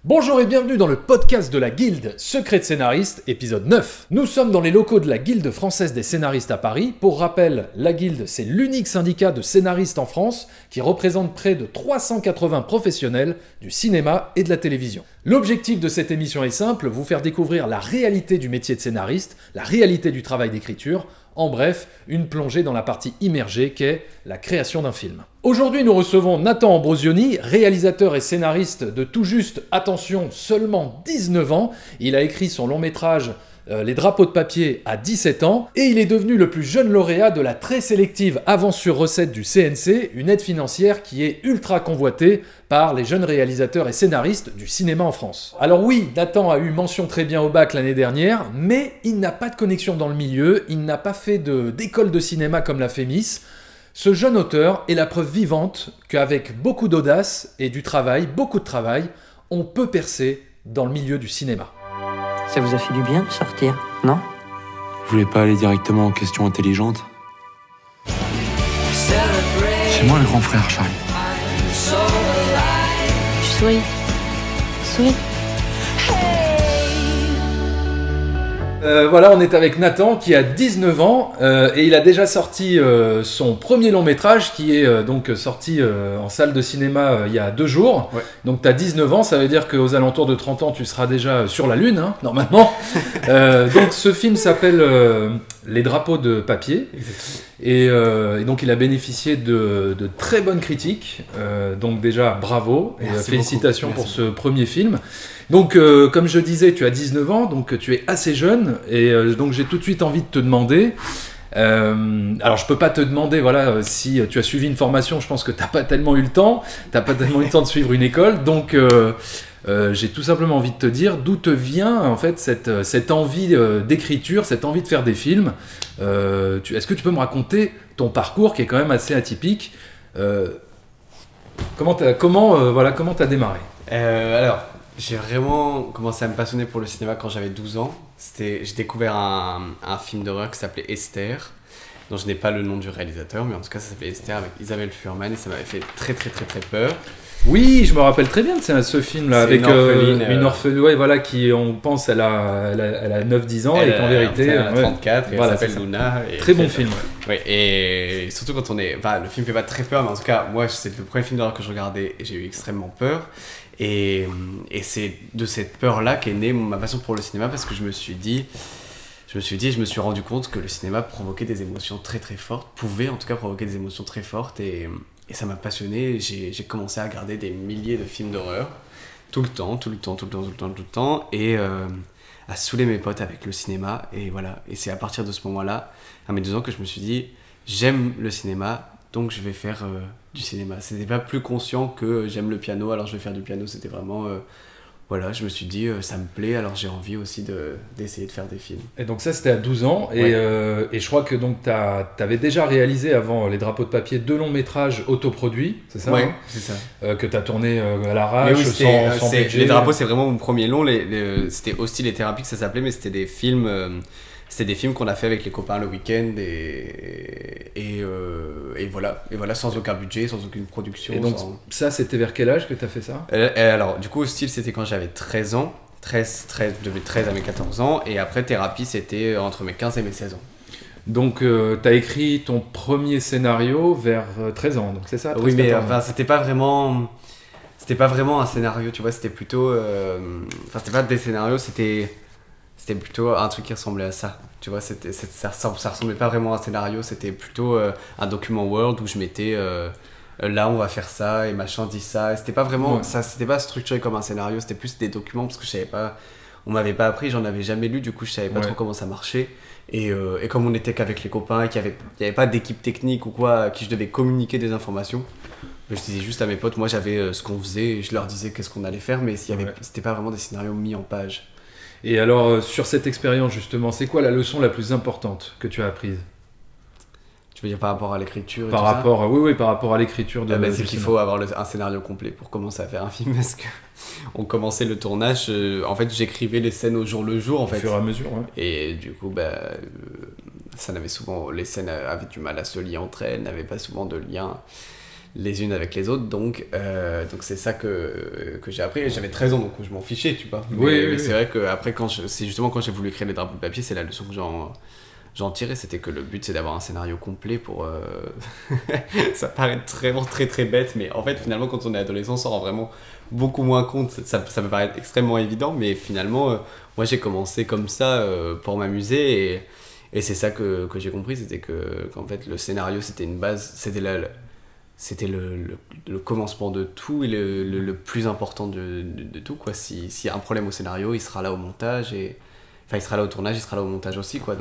Bonjour et bienvenue dans le podcast de la Guilde Secret de Scénaristes, épisode 9. Nous sommes dans les locaux de la Guilde française des scénaristes à Paris. Pour rappel, la Guilde, c'est l'unique syndicat de scénaristes en France qui représente près de 380 professionnels du cinéma et de la télévision. L'objectif de cette émission est simple, vous faire découvrir la réalité du métier de scénariste, la réalité du travail d'écriture, en bref, une plongée dans la partie immergée qu'est la création d'un film. Aujourd'hui, nous recevons Nathan Ambrosioni, réalisateur et scénariste de tout juste, attention, seulement 19 ans. Il a écrit son long métrage Les drapeaux de papier à 17 ans et il est devenu le plus jeune lauréat de la très sélective avance sur recette du CNC, une aide financière qui est ultra convoitée par les jeunes réalisateurs et scénaristes du cinéma en France. Alors oui, Nathan a eu mention très bien au bac l'année dernière, mais il n'a pas de connexion dans le milieu, il n'a pas fait d'école de cinéma comme l'a fait Miss. Ce jeune auteur est la preuve vivante qu'avec beaucoup d'audace et du travail, beaucoup de travail, on peut percer dans le milieu du cinéma. Ça vous a fait du bien de sortir, non? Vous voulez pas aller directement aux questions intelligentes? C'est moi le grand frère, Charlie. Tu souris. Souris. Voilà, on est avec Nathan qui a 19 ans et il a déjà sorti son premier long métrage qui est donc sorti en salle de cinéma il y a 2 jours. Ouais. Donc tu as 19 ans, ça veut dire qu'aux alentours de 30 ans tu seras déjà sur la Lune, hein, normalement. Donc ce film s'appelle Les drapeaux de papier. Et donc il a bénéficié de très bonnes critiques, donc déjà bravo et félicitations pour ce premier film. Donc comme je disais, tu as 19 ans, donc tu es assez jeune et donc j'ai tout de suite envie de te demander, alors je peux pas te demander voilà, si tu as suivi une formation, je pense que t'as pas tellement eu le temps, de suivre une école, donc j'ai tout simplement envie de te dire d'où te vient en fait cette envie d'écriture, cette envie de faire des films. Est-ce que tu peux me raconter ton parcours qui est quand même assez atypique, comment t'as démarré? Alors, j'ai vraiment commencé à me passionner pour le cinéma quand j'avais 12 ans. J'ai découvert un film d'horreur qui s'appelait Esther, dont je n'ai pas le nom du réalisateur, mais en tout cas ça s'appelait Esther avec Isabelle Fuhrman et ça m'avait fait très peur. Oui, je me rappelle très bien de ce film-là, avec une orpheline, ouais, voilà, qui, on pense, elle a 9-10 ans, et qu'en vérité... Elle a 34, et voilà, elle s'appelle Luna. Et très bon film. Ouais, et surtout quand on est... Enfin, le film fait pas très peur, mais en tout cas, moi, c'est le premier film d'horreur que je regardais, et j'ai eu extrêmement peur. Et c'est de cette peur-là qu'est née ma passion pour le cinéma, parce que je me suis rendu compte que le cinéma provoquait des émotions très fortes, pouvait en tout cas provoquer des émotions très fortes, et ça m'a passionné. J'ai commencé à regarder des milliers de films d'horreur, tout le temps, et à saouler mes potes avec le cinéma, et voilà. Et c'est à partir de ce moment-là, à mes 2 ans, que je me suis dit, j'aime le cinéma, donc je vais faire du cinéma. C'était pas plus conscient que j'aime le piano, alors je vais faire du piano. C'était vraiment... voilà, je me suis dit, ça me plaît, alors j'ai envie aussi d'essayer de faire des films. Et donc ça, c'était à 12 ans, ouais. Et je crois que donc t'avais déjà réalisé, avant Les drapeaux de papier, 2 longs métrages autoproduits, c'est ça? Ouais, hein, c'est ça. Que t'as tourné à l'arrache, oui, sans budget. Les drapeaux, c'est vraiment mon premier long. C'était Hostile et Thérapie que ça s'appelait, mais c'était des films... C'était des films qu'on a fait avec les copains le week-end et voilà, sans aucun budget, sans aucune production. Et donc ça, c'était vers quel âge que tu as fait ça? Alors du coup, Hostile, c'était quand j'avais 13 ans, de mes 13 à mes 14 ans, et après Thérapie, c'était entre mes 15 et mes 16 ans. Donc tu as écrit ton premier scénario vers 13 ans, donc c'est ça? 13, oui, mais enfin, c'était pas vraiment un scénario, tu vois, c'était plutôt... c'était pas des scénarios, c'était plutôt un truc qui ressemblait à ça, tu vois. Ça ressemblait pas vraiment à un scénario, c'était plutôt un document Word où je mettais là on va faire ça et machin dit ça, et c'était pas vraiment ça, c'était pas structuré comme un scénario, c'était plus des documents parce que je savais pas, on m'avait pas appris, j'en avais jamais lu, du coup je savais pas trop comment ça marchait, et comme on était qu'avec les copains et qu'il y avait pas d'équipe technique ou quoi à qui je devais communiquer des informations, je disais juste à mes potes, moi j'avais ce qu'on faisait et je leur disais qu'est-ce qu'on allait faire, mais c'était pas vraiment des scénarios mis en page. Et alors, sur cette expérience, justement, c'est quoi la leçon la plus importante que tu as apprise? Tu veux dire par rapport à l'écriture et par rapport à l'écriture de... c'est qu'il faut avoir un scénario complet pour commencer à faire un film, parce que on commençait le tournage, en fait, j'écrivais les scènes au jour le jour, en fait. Au fur et à mesure, ouais. Et du coup, les scènes avaient du mal à se lier entre elles, n'avaient pas souvent de lien. les unes avec les autres, donc c'est ça que j'ai appris, et j'avais 13 ans, donc je m'en fichais, tu vois. Mais c'est vrai que après, c'est justement quand j'ai voulu écrire les drapeaux de papier, c'est la leçon que j'en tirais, c'était que le but c'est d'avoir un scénario complet pour... ça paraît vraiment très très bête, mais en fait finalement quand on est adolescent on s'en rend vraiment beaucoup moins compte, ça peut paraître extrêmement évident, mais finalement moi j'ai commencé comme ça pour m'amuser, et c'est ça que j'ai compris, c'était qu'en fait le scénario c'était une base, c'était le commencement de tout et le plus important de tout, quoi. S'il y a un problème au scénario, il sera là au montage, il sera là au tournage, il sera là au montage aussi, quoi.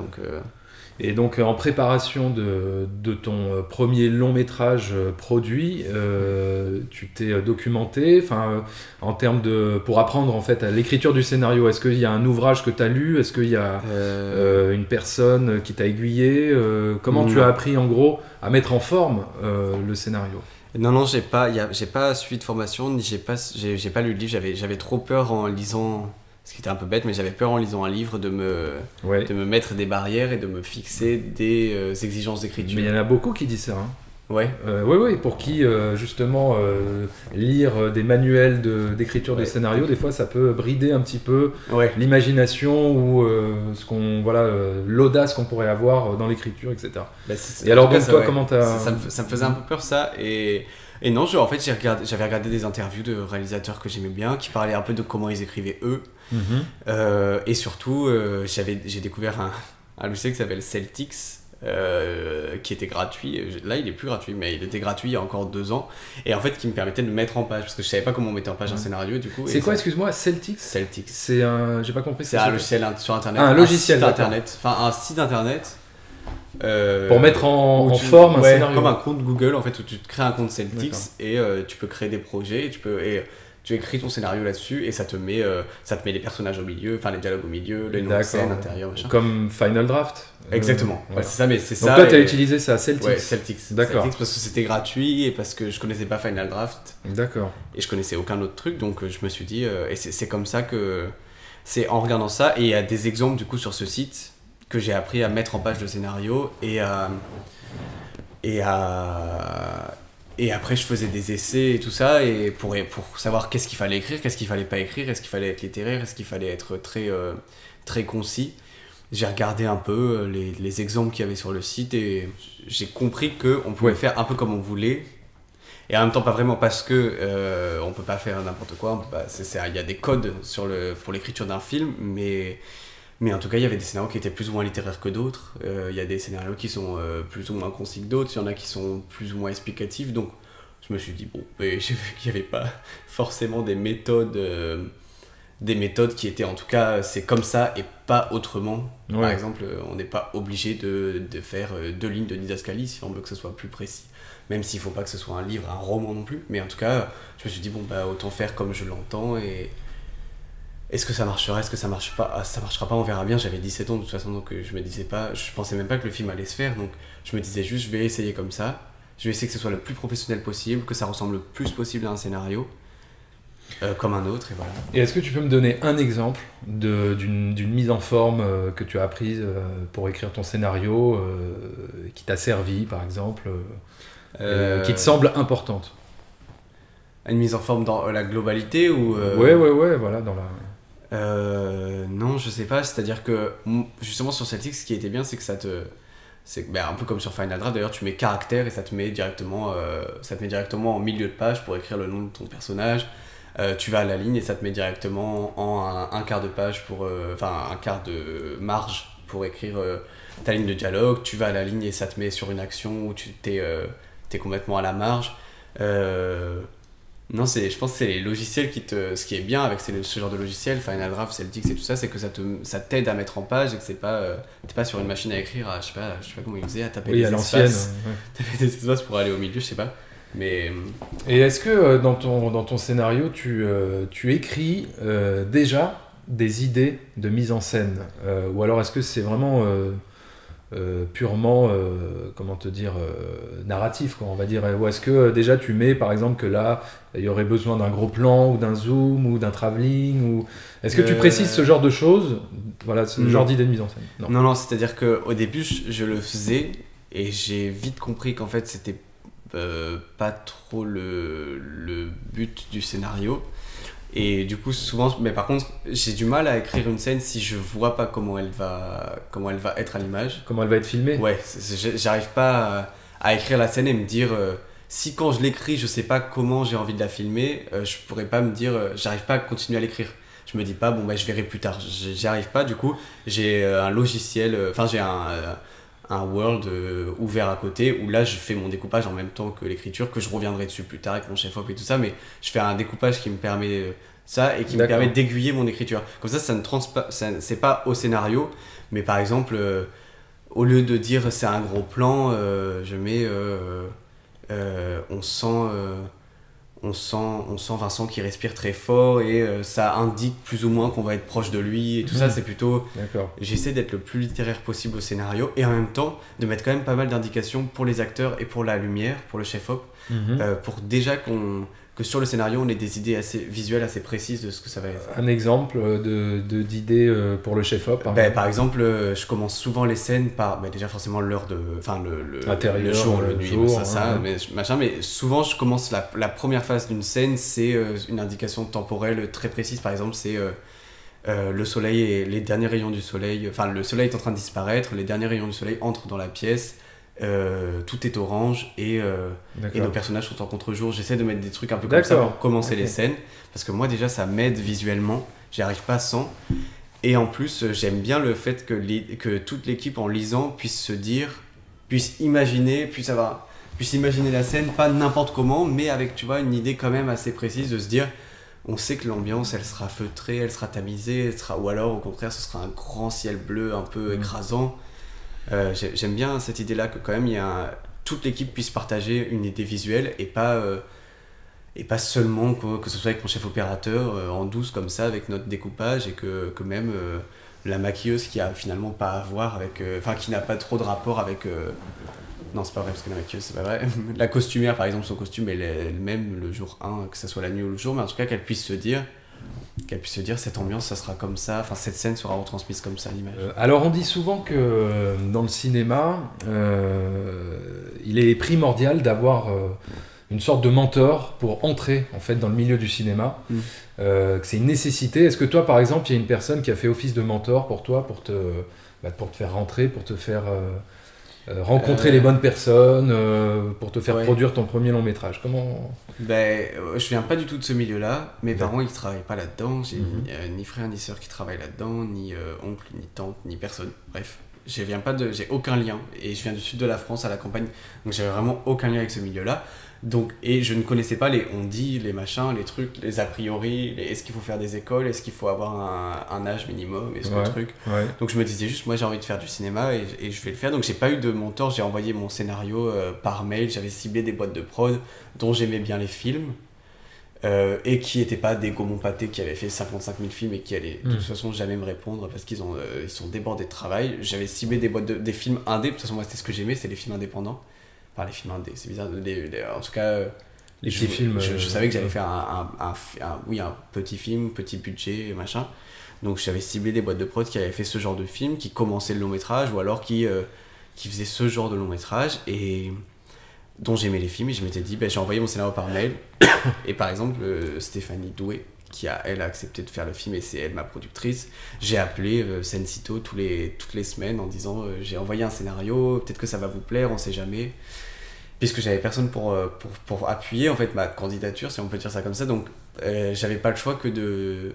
Et donc en préparation de ton premier long métrage produit, tu t'es documenté, en termes pour apprendre en fait à l'écriture du scénario. Est-ce qu'il y a un ouvrage que tu as lu? Est-ce qu'il y a une personne qui t'a aiguillé? Comment tu as appris en gros à mettre en forme le scénario? Non, j'ai pas suivi de formation, j'ai pas lu le livre, j'avais trop peur en lisant... Ce qui était un peu bête, mais j'avais peur en lisant un livre de me mettre des barrières et de me fixer des exigences d'écriture. Mais il y en a beaucoup qui disent ça. Hein. Ouais. Oui, pour qui justement lire des manuels d'écriture de scénario, des fois ça peut brider un petit peu l'imagination ou l'audace qu'on pourrait avoir dans l'écriture, etc. Et alors donc toi, comment t'as... Ça me faisait un peu peur, ça, et non, en fait j'avais regardé des interviews de réalisateurs que j'aimais bien, qui parlaient un peu de comment ils écrivaient eux. Et surtout j'ai découvert un logiciel qui s'appelle Celtix, qui était gratuit. Là il est plus gratuit, mais il était gratuit il y a encore 2 ans, et en fait qui me permettait de mettre en page, parce que je savais pas comment on mettait en page un scénario, du coup. C'est quoi, excuse-moi, Celtix? C'est j'ai pas compris. C'est un logiciel sur internet, un logiciel internet, un site internet pour mettre en forme un scénario, comme un compte Google en fait, où tu te crées un compte Celtix. D'accord. Et tu peux créer des projets, tu écris ton scénario là-dessus, et ça te met les personnages au milieu, enfin les dialogues au milieu, les noms de scène, l'intérieur, machin. Comme Final Draft. Exactement. Voilà. C'est ça, mais c'est donc ça. Donc toi, t'as utilisé ça, Celtix. Ouais, Celtix. D'accord. Celtix parce que c'était gratuit et parce que je connaissais pas Final Draft. D'accord. Et je connaissais aucun autre truc, donc je me suis dit, et c'est comme ça que, c'est en regardant ça, et il y a des exemples du coup sur ce site que j'ai appris à mettre en page le scénario, et après je faisais des essais et tout ça, et pour savoir qu'est-ce qu'il fallait écrire, qu'est-ce qu'il fallait pas écrire, est-ce qu'il fallait être littéraire, est-ce qu'il fallait être très, très concis. J'ai regardé un peu les exemples qu'il y avait sur le site, et j'ai compris qu'on pouvait faire un peu comme on voulait, et en même temps pas vraiment, parce que on peut pas faire n'importe quoi, il y a des codes pour l'écriture d'un film, mais en tout cas il y avait des scénarios qui étaient plus ou moins littéraires que d'autres, il y a des scénarios qui sont plus ou moins concis que d'autres, il y en a qui sont plus ou moins explicatifs, donc je me suis dit mais j'ai vu qu'il n'y avait pas forcément des méthodes qui étaient, en tout cas c'est comme ça et pas autrement. Par exemple, on n'est pas obligé de faire 2 lignes de didascalie si on veut que ce soit plus précis, même s'il faut pas que ce soit un livre, un roman non plus, mais en tout cas je me suis dit autant faire comme je l'entends, et est-ce que ça marchera, est-ce que ça marche pas, ça marchera pas, on verra bien. J'avais 17 ans de toute façon, donc je pensais même pas que le film allait se faire, donc je me disais juste je vais essayer comme ça, je vais essayer que ce soit le plus professionnel possible, que ça ressemble le plus possible à un scénario comme un autre, et voilà. Et est-ce que tu peux me donner un exemple d'une mise en forme que tu as apprise pour écrire ton scénario, qui t'a servi par exemple, qui te semble importante? Une mise en forme dans la globalité ou Ouais, voilà, dans la... non, je sais pas, c'est-à-dire que justement sur Celtix, ce qui était bien, c'est que c'est un peu comme sur Final Draft d'ailleurs, tu mets caractère et ça te met directement en milieu de page pour écrire le nom de ton personnage. Tu vas à la ligne et ça te met directement en un quart de page un quart de marge pour écrire ta ligne de dialogue. Tu vas à la ligne et ça te met sur une action où tu t'es complètement à la marge. Non, je pense que c'est les logiciels ce qui est bien avec ce genre de logiciel, Final Draft, Celtix et tout ça, c'est que ça t'aide à mettre en page, et que t'es pas sur une machine à écrire, je sais pas comment ils faisaient, à taper des espaces. Taper des espaces pour aller au milieu, je sais pas. Mais... Et est-ce que dans ton scénario, tu écris déjà des idées de mise en scène, ou alors est-ce que c'est vraiment purement narratif, quoi, on va dire, ou est-ce que déjà tu mets par exemple que là il y aurait besoin d'un gros plan ou d'un zoom ou d'un travelling, ou est-ce que tu précises ce genre de choses, genre d'idée de mise en scène? Non, c'est à dire que au début je le faisais et j'ai vite compris qu'en fait c'était pas trop le but du scénario. Et du coup, souvent, mais par contre, j'ai du mal à écrire une scène si je vois pas comment elle va être à l'image. Comment elle va être filmée? Ouais, j'arrive pas à écrire la scène et me dire si quand je l'écris, je sais pas comment j'ai envie de la filmer, je pourrais pas me dire, j'arrive pas à continuer à l'écrire. Je me dis pas, bon, bah, je verrai plus tard. J'y arrive pas, du coup, j'ai un logiciel, j'ai un Word ouvert à côté où là je fais mon découpage en même temps que l'écriture, que je reviendrai dessus plus tard avec mon chef-op et tout ça, mais je fais un découpage qui me permet ça et qui me permet d'aiguiller mon écriture. Comme ça ne c'est pas au scénario, mais par exemple, au lieu de dire c'est un gros plan, je mets on sent Vincent qui respire très fort et ça indique plus ou moins qu'on va être proche de lui et tout ça, c'est plutôt... D'accord. J'essaie d'être le plus littéraire possible au scénario et en même temps de mettre quand même pas mal d'indications pour les acteurs et pour la lumière, pour le chef-op, pour déjà que sur le scénario on ait des idées assez visuelles, assez précises de ce que ça va être. Un exemple d'idée pour le chef-op par exemple, je commence souvent les scènes par déjà forcément l'heure de... Enfin le jour, le nuit, mais souvent je commence la première phase d'une scène, c'est une indication temporelle très précise. Par exemple, c'est le soleil et les derniers rayons du soleil, enfin le soleil est en train de disparaître, les derniers rayons du soleil entrent dans la pièce, tout est orange et nos personnages sont en contre-jour. J'essaie de mettre des trucs un peu comme ça pour commencer les scènes, parce que moi déjà ça m'aide visuellement, j'y arrive pas sans, et en plus j'aime bien le fait que toute l'équipe en lisant puisse imaginer la scène, pas n'importe comment, mais avec, tu vois, une idée quand même assez précise de se dire, on sait que l'ambiance elle sera feutrée, elle sera tamisée, ou alors au contraire ce sera un grand ciel bleu un peu écrasant. J'aime bien cette idée-là que quand même toute l'équipe puisse partager une idée visuelle et pas seulement que ce soit avec mon chef opérateur en douce comme ça avec notre découpage, et que même la maquilleuse qui a finalement pas à voir avec, qui n'a pas trop de rapport avec... Non, c'est pas vrai, parce que la maquilleuse, c'est pas vrai. La costumière, par exemple, son costume elle est elle-même le jour 1, que ce soit la nuit ou le jour, mais en tout cas qu'elle puisse se dire cette ambiance, ça sera comme ça, cette scène sera retransmise comme ça à l'image. Alors on dit souvent que dans le cinéma, il est primordial d'avoir une sorte de mentor pour entrer en fait dans le milieu du cinéma, que c'est une nécessité. Est-ce que toi, par exemple, il y a une personne qui a fait office de mentor pour toi, pour te faire rentrer, pour te faire rencontrer les bonnes personnes, pour te faire produire ton premier long métrage? Comment... je viens pas du tout de ce milieu-là. Mes parents, ils travaillent pas là-dedans. J'ai ni frère ni sœur qui travaillent là-dedans, ni oncle, ni tante, ni personne. Bref, j'ai aucun lien. Et je viens du sud de la France, à la campagne. Donc j'avais vraiment aucun lien avec ce milieu-là. Et je ne connaissais pas les on-dit, les machins, les trucs, les a priori, est-ce qu'il faut faire des écoles, est-ce qu'il faut avoir un âge minimum, est-ce que le truc. Donc je me disais juste, moi j'ai envie de faire du cinéma et je vais le faire. Donc j'ai pas eu de mentor, j'ai envoyé mon scénario par mail, j'avais ciblé des boîtes de prod dont j'aimais bien les films et qui n'étaient pas des Gaumont Pâté qui avaient fait 55 000 films et qui allaient de toute façon jamais me répondre parce qu'ils sont débordés de travail. J'avais ciblé des films indés, de toute façon moi c'était ce que j'aimais, c'est les films indépendants. Les films indés, c'est bizarre. En tout cas, les petits films. Je savais que j'allais faire un petit film, petit budget, machin. Donc j'avais ciblé des boîtes de prod qui avaient fait ce genre de film, qui commençaient le long métrage, ou alors qui faisaient ce genre de long métrage, et dont j'aimais les films. Et je m'étais dit, j'ai envoyé mon scénario par mail. Et par exemple, Stéphanie Doué, qui a accepté de faire le film, et c'est elle ma productrice, j'ai appelé Sensito toutes les semaines en disant j'ai envoyé un scénario, peut-être que ça va vous plaire, on sait jamais, puisque j'avais personne pour appuyer en fait ma candidature, si on peut dire ça comme ça. Donc j'avais pas le choix que de...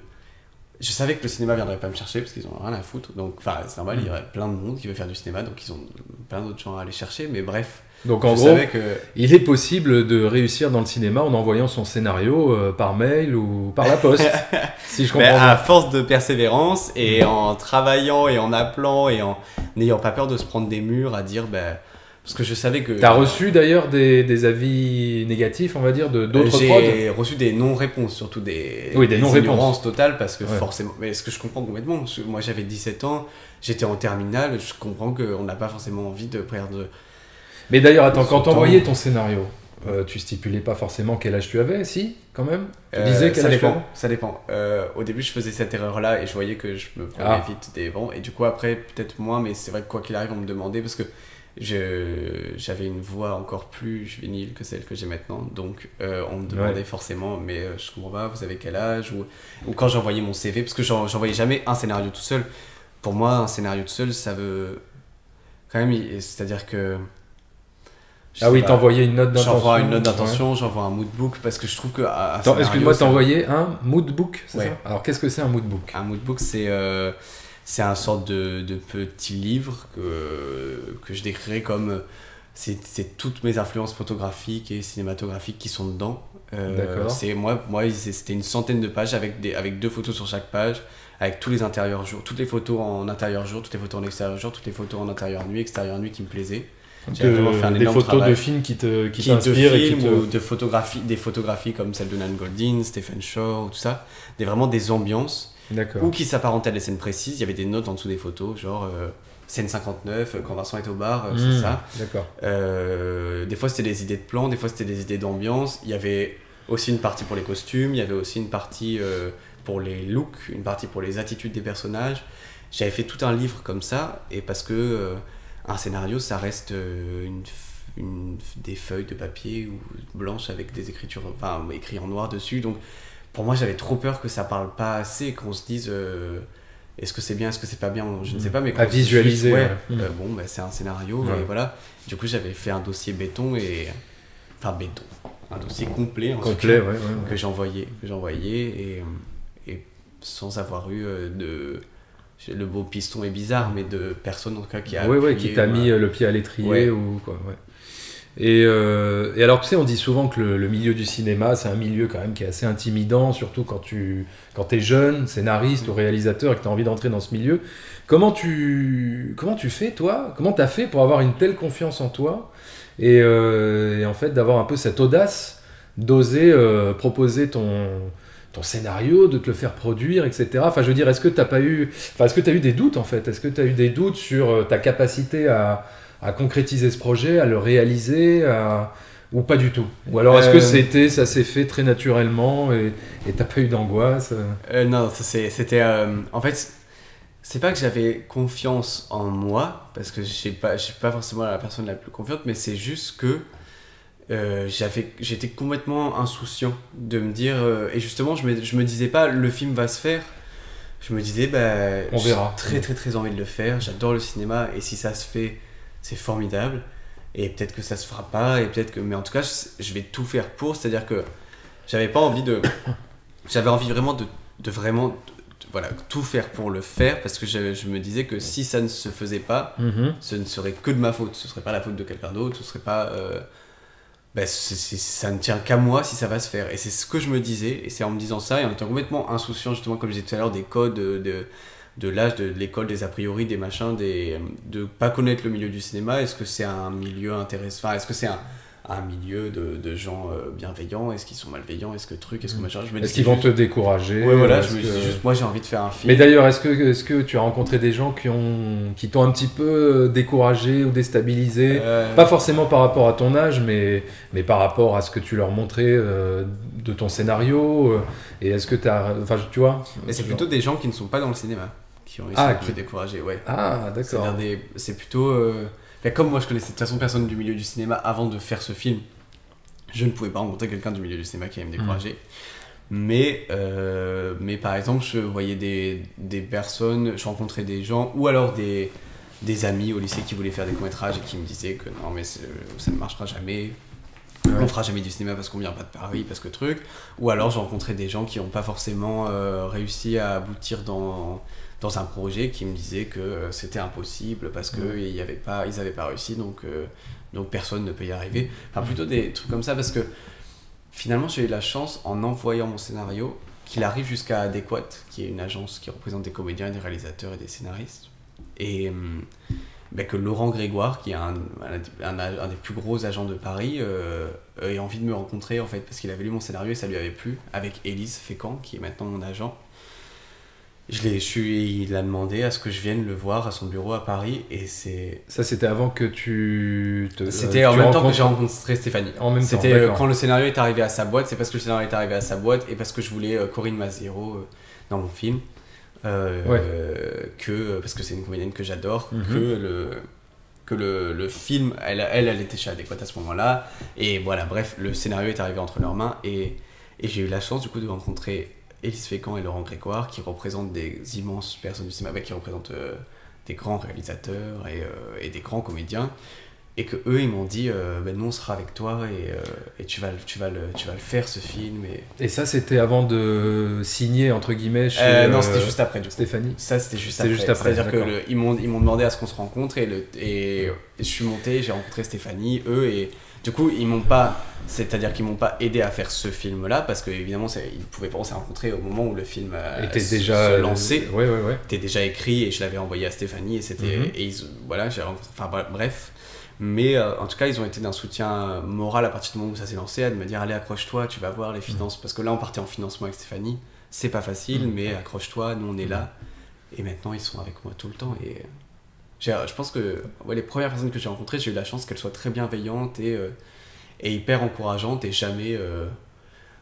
Je savais que le cinéma viendrait pas me chercher parce qu'ils ont rien à foutre, donc c'est normal, il y aurait plein de monde qui veut faire du cinéma, donc ils ont plein d'autres gens à aller chercher, mais bref. Donc en gros, il est possible de réussir dans le cinéma en envoyant son scénario par mail ou par la poste, si je comprends bien. À force de persévérance et en travaillant et en appelant et en n'ayant pas peur de se prendre des murs à dire... parce que je savais que... T'as reçu d'ailleurs des avis négatifs, on va dire, d'autres prods? J'ai reçu des non-réponses, surtout des ignorances totales, parce que forcément... Mais ce que je comprends complètement, moi j'avais 17 ans, j'étais en terminale, je comprends qu'on n'a pas forcément envie de perdre... Mais d'ailleurs, attends, quand t'envoyais ton scénario, tu stipulais pas forcément quel âge tu avais, si, quand même. Tu disais quel âge tu avais. Ça dépend. Au début, je faisais cette erreur-là et je voyais que je me prenais vite des vents. Et du coup, après, peut-être moins, mais c'est vrai que quoi qu'il arrive, on me demandait parce que j'avais une voix encore plus juvénile que celle que j'ai maintenant. Donc, on me demandait forcément, mais je comprends pas, vous avez quel âge ou quand j'envoyais mon CV, parce que j'envoyais jamais un scénario tout seul. Pour moi, un scénario tout seul, ça veut. Quand même, c'est-à-dire que. T'envoyais une note d'intention. J'envoie une note d'intention, j'envoie un moodbook parce que je trouve que. Attends, excuse-moi, t'envoyais un moodbook, c'est ça ? Alors, qu'est-ce que c'est un moodbook ? Un moodbook, c'est un sorte de petit livre que je décrirais comme. C'est toutes mes influences photographiques et cinématographiques qui sont dedans. D'accord. C'était une centaine de pages avec 2 photos sur chaque page, avec tous les intérieurs jour, toutes les photos en intérieur jour, toutes les photos en extérieur jour, toutes les photos en intérieur nuit, extérieur nuit qui me plaisaient. J'avais vraiment fait des photos travail. De films qui t'inspirent et ou de photographies, des photographies comme celle de Nan Goldin, Stephen Shore, ou tout ça, vraiment des ambiances, ou qui s'apparentaient à des scènes précises. Il y avait des notes en dessous des photos, genre scène 59, quand Vincent est au bar, c'est ça. D'accord. Des fois c'était des idées de plans, des fois c'était des idées d'ambiance. Il y avait aussi une partie pour les costumes, il y avait aussi une partie pour les looks, une partie pour les attitudes des personnages. J'avais fait tout un livre comme ça, et parce que un scénario, ça reste des feuilles de papier ou blanches avec des écritures, enfin écrit en noir dessus. Donc pour moi, j'avais trop peur que ça parle pas assez, qu'on se dise est-ce que c'est bien, est-ce que c'est pas bien, je ne sais pas, mais à visualiser. C'est un scénario et voilà. Du coup, j'avais fait un dossier béton un dossier complet, que j'envoyais et sans avoir eu le beau piston est bizarre, mais de personne en tout cas qui a qui t'a mis le pied à l'étrier ou quoi. Et alors tu sais, on dit souvent que le milieu du cinéma, c'est un milieu quand même qui est assez intimidant, surtout quand t'es jeune, scénariste ou réalisateur et que t'as envie d'entrer dans ce milieu. Comment tu fais toi ? Comment t'as fait pour avoir une telle confiance en toi et en fait d'avoir un peu cette audace d'oser proposer ton scénario, de te le faire produire, etc. Enfin, je veux dire, est-ce que t'as eu des doutes, en fait ? Est-ce que tu as eu des doutes sur ta capacité à concrétiser ce projet, à le réaliser, ou pas du tout ? Ou alors, est-ce que ça s'est fait très naturellement et t'as pas eu d'angoisse ? Non, c'était... en fait, c'est pas que j'avais confiance en moi, parce que je suis pas forcément la personne la plus confiante, mais c'est juste que j'étais complètement insouciant de me dire et justement je me disais pas le film va se faire, je me disais on verra. J'ai très très très envie de le faire, j'adore le cinéma et si ça se fait c'est formidable et peut-être que ça se fera pas et peut-être que, mais en tout cas je vais tout faire pour, c'est-à-dire que j'avais envie vraiment de vraiment voilà, tout faire pour le faire parce que je me disais que si ça ne se faisait pas, ce ne serait que de ma faute, ce serait pas la faute de quelqu'un d'autre, ce serait pas ça ne tient qu'à moi si ça va se faire. Et c'est ce que je me disais, et c'est en me disant ça, et en étant complètement insouciant, justement, comme je disais tout à l'heure, des codes, de l'âge, de l'école, des a priori, des machins, de pas connaître le milieu du cinéma. Est-ce que c'est un milieu intéressant ? Enfin, est-ce que c'est un milieu de gens bienveillants ? Est-ce qu'ils sont malveillants ? Est-ce que machin ? Est-ce qu'ils vont te décourager ? Ouais, voilà, juste, moi j'ai envie de faire un film. Mais d'ailleurs, est-ce que tu as rencontré des gens qui t'ont un petit peu découragé ou déstabilisé ? Pas forcément par rapport à ton âge, mais par rapport à ce que tu leur montrais de ton scénario. Et est-ce que tu as... Enfin, tu vois ? Mais c'est plutôt des gens qui ne sont pas dans le cinéma qui ont réussi à me décourager, ouais. Ah, d'accord. C'est plutôt... comme moi je connaissais de toute façon personne du milieu du cinéma avant de faire ce film, je ne pouvais pas rencontrer quelqu'un du milieu du cinéma qui allait me décourager. Mais par exemple, je voyais des personnes, je rencontrais des gens, ou alors des amis au lycée qui voulaient faire des courts-métrages et qui me disaient que non mais ça ne marchera jamais, on fera jamais du cinéma parce qu'on vient pas de Paris, parce que truc. Ou alors j'ai rencontré des gens qui n'ont pas forcément réussi à aboutir dans un projet, qui me disaient que c'était impossible parce qu'ils n'avaient pas réussi, donc personne ne peut y arriver. Enfin, plutôt des trucs comme ça, parce que finalement j'ai eu la chance, en envoyant mon scénario, qu'il arrive jusqu'à Adéquat, qui est une agence qui représente des comédiens, des réalisateurs et des scénaristes, et que Laurent Grégoire, qui est un des plus gros agents de Paris, ait envie de me rencontrer, en fait, parce qu'il avait lu mon scénario et ça lui avait plu, avec Élise Fécamp, qui est maintenant mon agent. Il a demandé à ce que je vienne le voir à son bureau à Paris et c'est... Ça, c'était avant que C'était en même temps que j'ai rencontré Stéphanie. En même temps, c'était d'accord. quand le scénario est arrivé à sa boîte, c'est parce que le scénario est arrivé à sa boîte et parce que je voulais Corinne Maziero dans mon film. Parce que c'est une comédienne que j'adore, que le film, elle était chez Adéquate à ce moment-là. Et voilà, bref, le scénario est arrivé entre leurs mains et j'ai eu la chance du coup de rencontrer Élise Fécamp et Laurent Grégoire, qui représentent des immenses personnes du cinéma, qui représentent des grands réalisateurs et des grands comédiens, et que eux ils m'ont dit nous on sera avec toi et tu vas le faire ce film. Et ça c'était avant de signer entre guillemets chez non, c'était juste après du coup. Stéphanie. Ça c'était juste après. C'est-à-dire que ils m'ont demandé à ce qu'on se rencontre et je suis monté, j'ai rencontré Stéphanie, eux, et du coup ils m'ont pas aidé à faire ce film là parce que évidemment ils pouvaient pas se rencontrer au moment où le film était déjà lancé. Ouais. Était déjà écrit et je l'avais envoyé à Stéphanie et c'était j'ai rencontré, enfin bref. Mais en tout cas, ils ont été d'un soutien moral à partir du moment où ça s'est lancé, à me dire allez, accroche-toi, tu vas voir les finances. Parce que là, on partait en financement avec Stéphanie, c'est pas facile, mais accroche-toi, nous on est là. Et maintenant, ils sont avec moi tout le temps. Et je pense que les premières personnes que j'ai rencontrées, j'ai eu la chance qu'elles soient très bienveillantes et hyper encourageantes et jamais.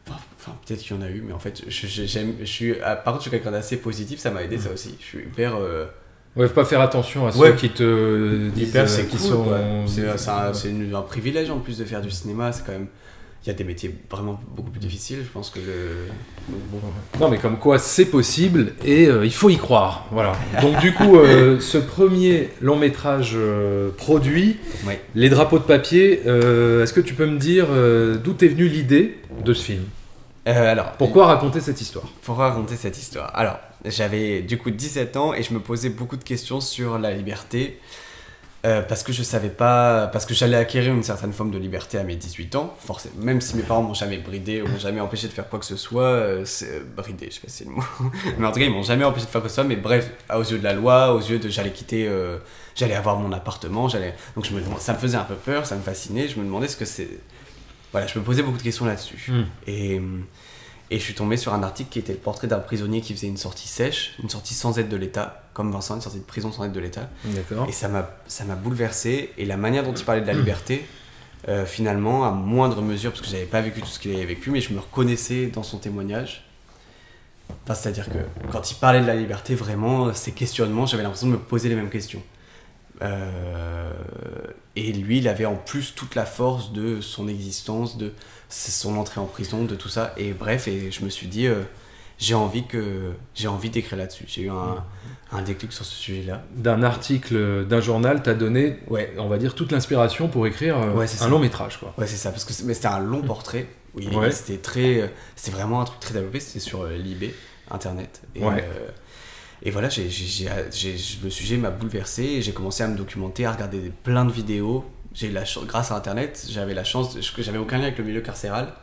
Enfin, peut-être qu'il y en a eu, mais en fait, par contre, je suis quelqu'un d'assez positif, ça m'a aidé ça aussi. Je suis hyper. Ouais, faut pas faire attention à ceux qui te disent c'est qui cool, sont... C'est un privilège en plus de faire du cinéma, c'est quand même... Il y a des métiers vraiment beaucoup plus difficiles, je pense que Non mais comme quoi c'est possible et il faut y croire, voilà. Donc du coup, ce premier long métrage produit, Les drapeaux de papier, est-ce que tu peux me dire d'où t'es venue l'idée de ce film ? Pourquoi raconter cette histoire ? Alors, j'avais du coup 17 ans et je me posais beaucoup de questions sur la liberté parce que je savais pas, parce que j'allais acquérir une certaine forme de liberté à mes 18 ans, forcément, même si mes parents m'ont jamais bridé ou m'ont jamais empêché de faire quoi que ce soit, bridé, je sais pas si c'est le mot, mais en tout cas ils m'ont jamais empêché de faire quoi que ce soit, mais bref, aux yeux de la loi, aux yeux de j'allais avoir mon appartement, donc ça me faisait un peu peur, ça me fascinait, je me demandais ce que c'est. Voilà, je me posais beaucoup de questions là-dessus. Et je suis tombé sur un article qui était le portrait d'un prisonnier qui faisait une sortie sèche, une sortie sans aide de l'État, comme Vincent, une sortie de prison sans aide de l'État. D'accord. Et ça m'a bouleversé. Et la manière dont il parlait de la liberté, finalement, à moindre mesure, parce que je n'avais pas vécu tout ce qu'il avait vécu, mais je me reconnaissais dans son témoignage. Enfin, c'est-à-dire que quand il parlait de la liberté, vraiment, ses questionnements, j'avais l'impression de me poser les mêmes questions. Et lui, il avait en plus toute la force de son existence, de son entrée en prison, de tout ça. Et bref, et je me suis dit, j'ai envie d'écrire là-dessus. J'ai eu un déclic sur ce sujet-là. D'un article d'un journal, t'as donné, on va dire, toute l'inspiration pour écrire un long métrage, quoi. Ouais, c'est ça, parce que c'était un long portrait. Oui, c'était vraiment un truc très développé. C'était sur Libé, Internet. Et voilà, le sujet m'a bouleversé et j'ai commencé à me documenter, à regarder plein de vidéos. Grâce à Internet, j'avais la chance, que j'avais aucun lien avec le milieu carcéral,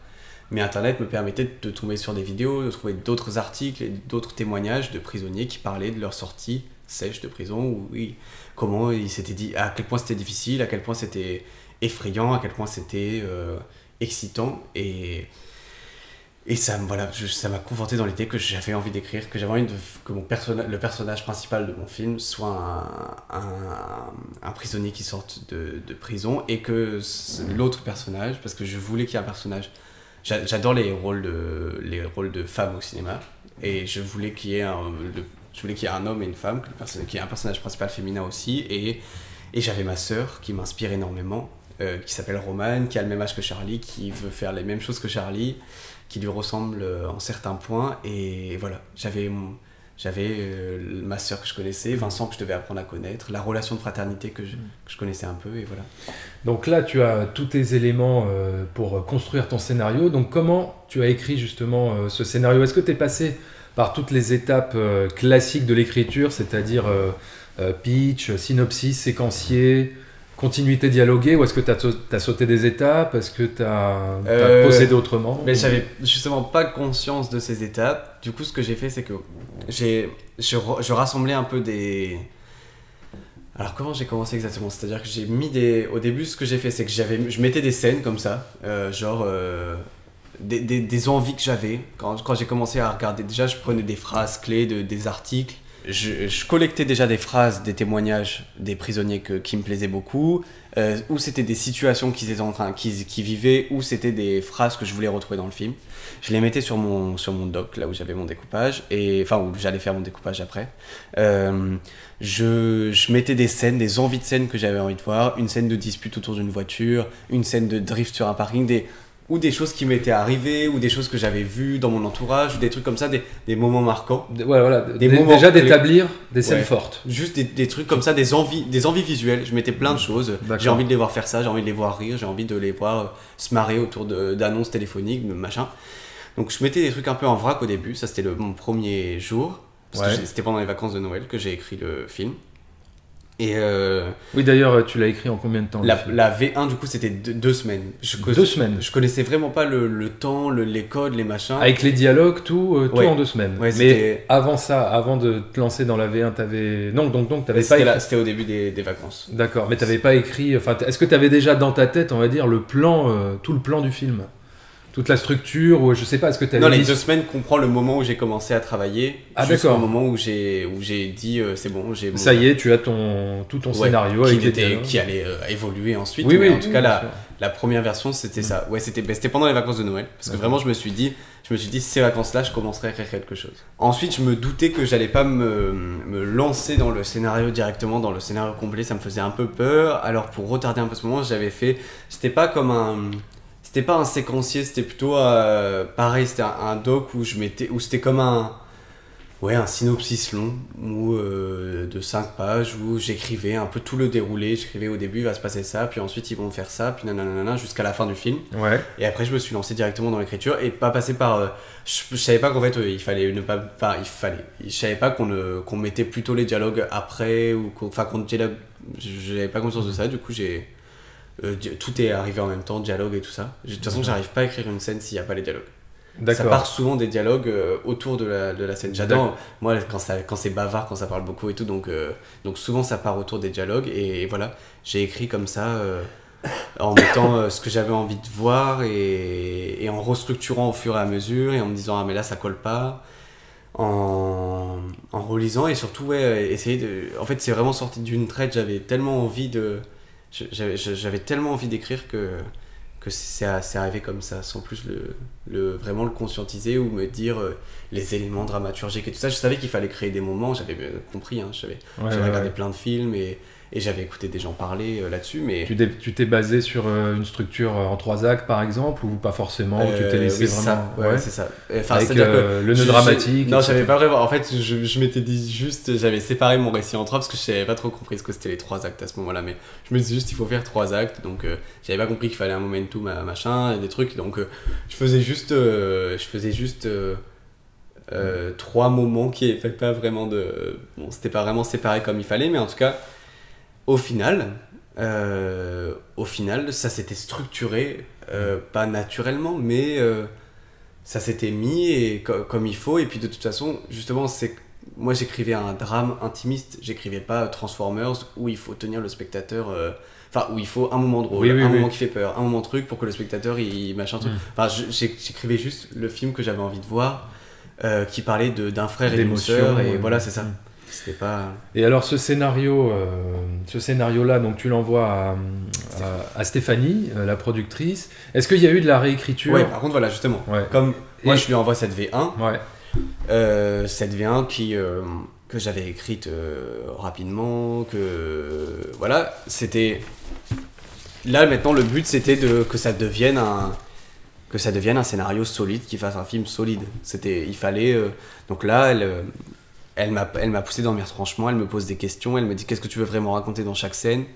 mais Internet me permettait de tomber sur des vidéos, de trouver d'autres articles et d'autres témoignages de prisonniers qui parlaient de leur sortie sèche de prison, comment ils s'étaient dit, à quel point c'était difficile, à quel point c'était effrayant, à quel point c'était excitant. Et ça m'a conforté dans l'idée que j'avais envie d'écrire, que j'avais envie que le personnage principal de mon film soit un prisonnier qui sorte de prison, et que l'autre personnage, parce que je voulais qu'il y ait un personnage, j'adore les rôles de femmes au cinéma, et je voulais qu'il y ait un homme et une femme, qu'il y ait un personnage principal féminin aussi, et j'avais ma sœur qui m'inspire énormément, qui s'appelle Romane, qui a le même âge que Charlie, qui veut faire les mêmes choses que Charlie, qui lui ressemble en certains points. Et voilà, j'avais ma sœur que je connaissais, Vincent que je devais apprendre à connaître, la relation de fraternité que je connaissais un peu, et voilà. Donc là, tu as tous tes éléments pour construire ton scénario. Donc comment tu as écrit justement ce scénario ? Est-ce que tu es passé par toutes les étapes classiques de l'écriture, c'est-à-dire pitch, synopsis, séquencier, continuité dialoguée, ou est-ce que tu as sauté des étapes ? Est-ce que tu as procédé autrement ? Mais j'avais justement pas conscience de ces étapes. Du coup, ce que j'ai fait, c'est que je rassemblais un peu des... Alors, comment j'ai commencé exactement ? C'est-à-dire que au début, ce que j'ai fait, c'est que je mettais des scènes comme ça, des envies que j'avais. Quand j'ai commencé à regarder, déjà je prenais des phrases clés des articles. Je collectais déjà des phrases, des témoignages des prisonniers qui me plaisaient beaucoup, ou c'était des situations qui vivaient, ou c'était des phrases que je voulais retrouver dans le film. Je les mettais sur mon doc, là où j'avais mon découpage, où j'allais faire mon découpage après. Je mettais des scènes, des envies de scènes que j'avais envie de voir, une scène de dispute autour d'une voiture, une scène de drift sur un parking, ou des choses qui m'étaient arrivées, ou des choses que j'avais vues dans mon entourage, ou des trucs comme ça, des moments marquants. Voilà, moments déjà d'établir des scènes fortes. Juste des trucs comme ça, des envies visuelles. Je mettais plein de choses. D'accord. J'ai envie de les voir faire ça, j'ai envie de les voir rire, j'ai envie de les voir se marrer autour d'annonces téléphoniques, machin. Donc je mettais des trucs un peu en vrac au début, ça c'était mon premier jour. Parce que c'était pendant les vacances de Noël que j'ai écrit le film. Et oui, d'ailleurs, tu l'as écrit en combien de temps la V1, du coup, c'était 2 semaines. 2 semaines. Je connaissais vraiment pas le temps, les codes, les machins. Avec les dialogues, tout en 2 semaines. Ouais, mais avant ça, avant de te lancer dans la V1, t'avais... Non, donc t'avais pas écrit... C'était au début des vacances. D'accord, mais t'avais pas écrit... Enfin, est-ce que t'avais déjà dans ta tête, on va dire, le plan, tout le plan du film ? Toute la structure, ou je sais pas, est-ce que t'avais... Non, les 2 semaines comprend le moment où j'ai commencé à travailler. Ah, jusqu'au d'accord. moment où j'ai dit c'est bon, j'ai... Ça y est, tu as tout ton scénario qui allait évoluer ensuite. Oui, mais oui, en tout cas, la première version, c'était ça. Ouais, c'était pendant les vacances de Noël. Parce que vraiment, je me suis dit, ces vacances-là, je commencerai à écrire quelque chose. Ensuite, je me doutais que j'allais pas me lancer dans le scénario directement, dans le scénario complet. Ça me faisait un peu peur. Alors, pour retarder un peu ce moment, j'avais fait... C'était pas un séquencier, c'était plutôt pareil, c'était un doc où c'était comme un synopsis long de 5 pages où j'écrivais un peu tout le déroulé. J'écrivais au début, il va se passer ça, puis ensuite ils vont faire ça, puis nanana, jusqu'à la fin du film. Ouais. Et après, je me suis lancé directement dans l'écriture et pas passer par. Je savais pas qu'en fait, il fallait ne pas. Enfin, je savais pas qu'on mettait plutôt les dialogues après, ou qu'on dialogue. J'avais pas conscience de ça, du coup, tout est arrivé en même temps, dialogue et tout ça. De toute façon, j'arrive pas à écrire une scène s'il n'y a pas les dialogues. D'accord. Ça part souvent des dialogues autour de la scène. J'adore, moi, quand c'est bavard, quand ça parle beaucoup et tout, donc souvent ça part autour des dialogues. Et voilà, j'ai écrit comme ça, en mettant ce que j'avais envie de voir et en restructurant au fur et à mesure, et en me disant, ah mais là ça colle pas. En relisant, et surtout, essayer de... En fait, c'est vraiment sorti d'une traite, j'avais tellement envie d'écrire que c'est arrivé comme ça, sans plus vraiment le conscientiser ou me dire les éléments dramaturgiques et tout ça. Je savais qu'il fallait créer des moments, j'avais compris, j'avais regardé plein de films et j'avais écouté des gens parler là-dessus. Mais tu t'es basé sur une structure en 3 actes par exemple, ou pas forcément, ou tu t'es laissé vraiment... C'est ça. Enfin, avec le nœud dramatique. Non, j'avais pas vraiment... En fait, je m'étais dit juste... J'avais séparé mon récit en 3 parce que je n'avais pas trop compris ce que c'était les 3 actes à ce moment-là. Mais je me disais juste, il faut faire 3 actes. Donc, j'avais pas compris qu'il fallait un momentum, machin, et des trucs. Donc, je faisais juste 3 moments qui n'avaient pas vraiment de... Bon, c'était pas vraiment séparé comme il fallait, mais en tout cas... Au final, ça s'était structuré, pas naturellement, mais ça s'était mis comme il faut. Et puis de toute façon, justement, moi j'écrivais un drame intimiste, j'écrivais pas Transformers où il faut tenir le spectateur, où il faut un moment drôle, moment qui fait peur, un moment truc pour que le spectateur il machin truc. Enfin, j'écrivais juste le film que j'avais envie de voir, qui parlait d'un frère et d'une sœur, et voilà, c'est ça. C'était pas... Et alors ce scénario-là, donc tu l'envoies à Stéphanie, la productrice. Est-ce qu'il y a eu de la réécriture ? Oui, par contre, voilà, justement. Ouais. Comme moi, je lui envoie cette V1. Ouais. Cette V1 que j'avais écrite rapidement, voilà, c'était... Là, maintenant, le but, c'était que ça devienne un scénario solide, qu'il fasse un film solide. Il fallait... donc là, elle m'a poussé dans mes retranchements, elle me pose des questions, elle me dit qu'est-ce que tu veux vraiment raconter dans chaque scène.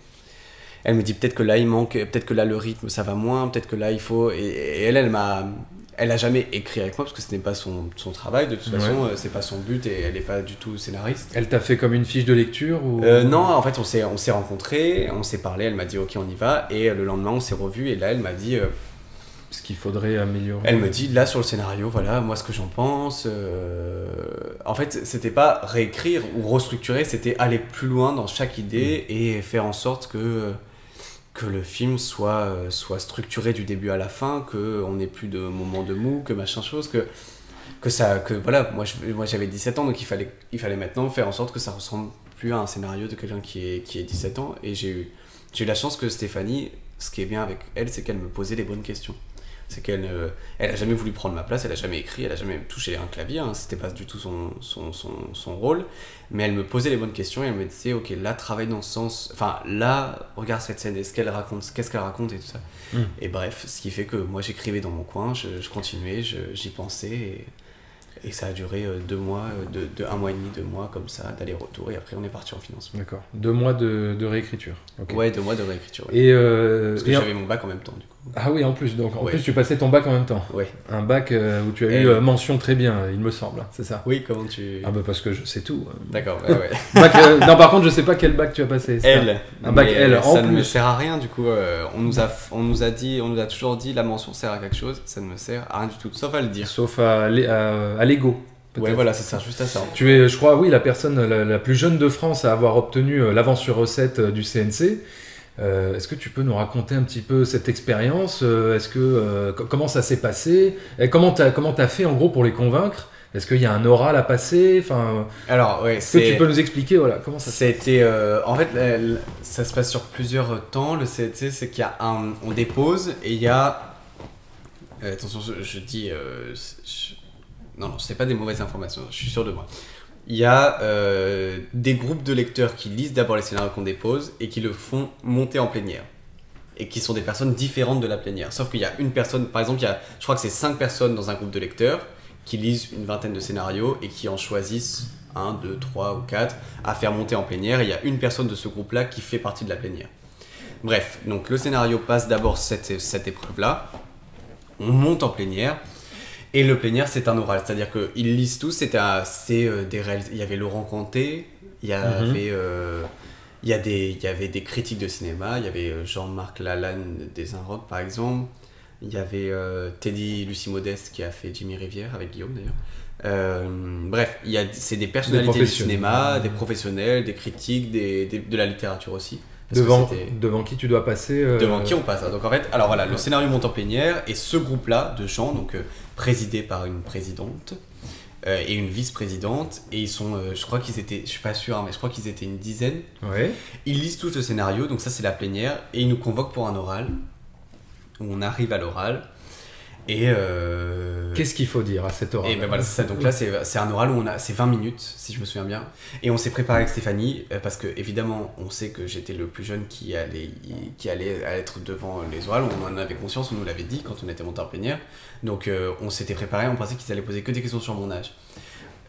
Elle me dit peut-être que là il manque, peut-être que là le rythme ça va moins, peut-être que là il faut... Et elle a jamais écrit avec moi parce que ce n'est pas son travail, de toute façon, c'est pas son but et elle n'est pas du tout scénariste. Elle t'a fait comme une fiche de lecture ou... Non, en fait on s'est rencontrés, on s'est parlé, elle m'a dit ok on y va, et le lendemain on s'est revus et là elle m'a dit... ce qu'il faudrait améliorer. Elle me dit, là, sur le scénario, voilà, moi, ce que j'en pense. En fait, c'était pas réécrire ou restructurer, c'était aller plus loin dans chaque idée et faire en sorte que le film soit structuré du début à la fin, qu'on n'ait plus de moments de mou, que machin chose, que voilà, moi j'avais 17 ans, donc il fallait maintenant faire en sorte que ça ressemble plus à un scénario de quelqu'un qui est 17 ans, et j'ai eu la chance que Stéphanie, ce qui est bien avec elle, c'est qu'elle me posait les bonnes questions. C'est qu'elle elle a jamais voulu prendre ma place, elle a jamais écrit, elle a jamais touché un clavier, hein, c'était pas du tout son rôle, mais elle me posait les bonnes questions et elle me disait ok, là travaille dans ce sens, enfin là regarde cette scène, qu'est-ce qu'elle raconte et tout ça. Et bref, ce qui fait que moi j'écrivais dans mon coin, je continuais, j'y pensais et ça a duré 2 mois, de 1 mois et demi, 2 mois comme ça, d'aller-retour, et après on est parti en financement. D'accord. 2 mois de réécriture. Okay. Ouais, 2 mois de réécriture. Ouais. Et parce que j'avais mon bac en même temps, du coup. Ah oui, en plus, donc en plus tu passais ton bac en même temps. Ouais. Un bac où tu as eu mention très bien, il me semble, c'est ça? Oui, comment tu... Ah bah parce que je sais tout. D'accord, ouais. Bac, non, par contre, je sais pas quel bac tu as passé. L. Un bac L, en ça plus. ne me sert à rien, du coup, on nous a toujours dit la mention sert à quelque chose, ça ne me sert à rien du tout, sauf à le dire. Sauf à l'ego. Peut-être. Ouais, voilà, ça sert juste à ça. Tu es, je crois, oui, la personne la plus jeune de France à avoir obtenu l'avance sur recette du CNC. Est-ce que tu peux nous raconter un petit peu cette expérience? Comment ça s'est passé? Et comment t'as fait en gros pour les convaincre? Est-ce qu'il y a un oral à passer? Enfin, alors, ouais, est-ce que tu peux nous expliquer comment ça se passe? En fait, ça se passe sur plusieurs temps. Le CNC, c'est qu'il y a on dépose et il y a... attention, je dis... Non, c'est pas des mauvaises informations, je suis sûr de moi. Il y a des groupes de lecteurs qui lisent d'abord les scénarios qu'on dépose et qui le font monter en plénière. Et qui sont des personnes différentes de la plénière. Sauf qu'il y a une personne, par exemple, je crois que c'est 5 personnes dans un groupe de lecteurs qui lisent une vingtaine de scénarios et qui en choisissent 1, 2, 3 ou 4 à faire monter en plénière. Et il y a une personne de ce groupe-là qui fait partie de la plénière. Bref, donc le scénario passe d'abord cette épreuve-là. On monte en plénière. Et le plénière, c'est un oral, c'est-à-dire qu'ils lisent tous, il y avait Laurent Conté, il y avait des critiques de cinéma, il y avait Jean-Marc Lalanne des Inrocks par exemple, il y avait Teddy Lucie Modeste qui a fait Jimmy Rivière avec Guillaume d'ailleurs. Bref, c'est des personnalités du cinéma, des professionnels, des critiques, de la littérature aussi. Devant qui tu dois passer Devant qui on passe. Donc en fait, alors voilà, le scénario monte en plénière et ce groupe-là de gens, donc présidé par une présidente et une vice-présidente, et ils sont, je crois qu'ils étaient, je suis pas sûr, mais je crois qu'ils étaient une dizaine. Ouais. Ils lisent tous le scénario, donc ça c'est la plénière, et ils nous convoquent pour un oral, où on arrive à l'oral. Et qu'est-ce qu'il faut dire à cet oral? Et ben voilà, c'est ça. Donc là, c'est un oral où c'est 20 minutes, si je me souviens bien. Et on s'est préparé avec Stéphanie, parce que évidemment, on sait que j'étais le plus jeune qui allait être devant les orales. On en avait conscience, on nous l'avait dit quand on était monté en plénière. Donc on s'était préparé, on pensait qu'ils allaient poser que des questions sur mon âge.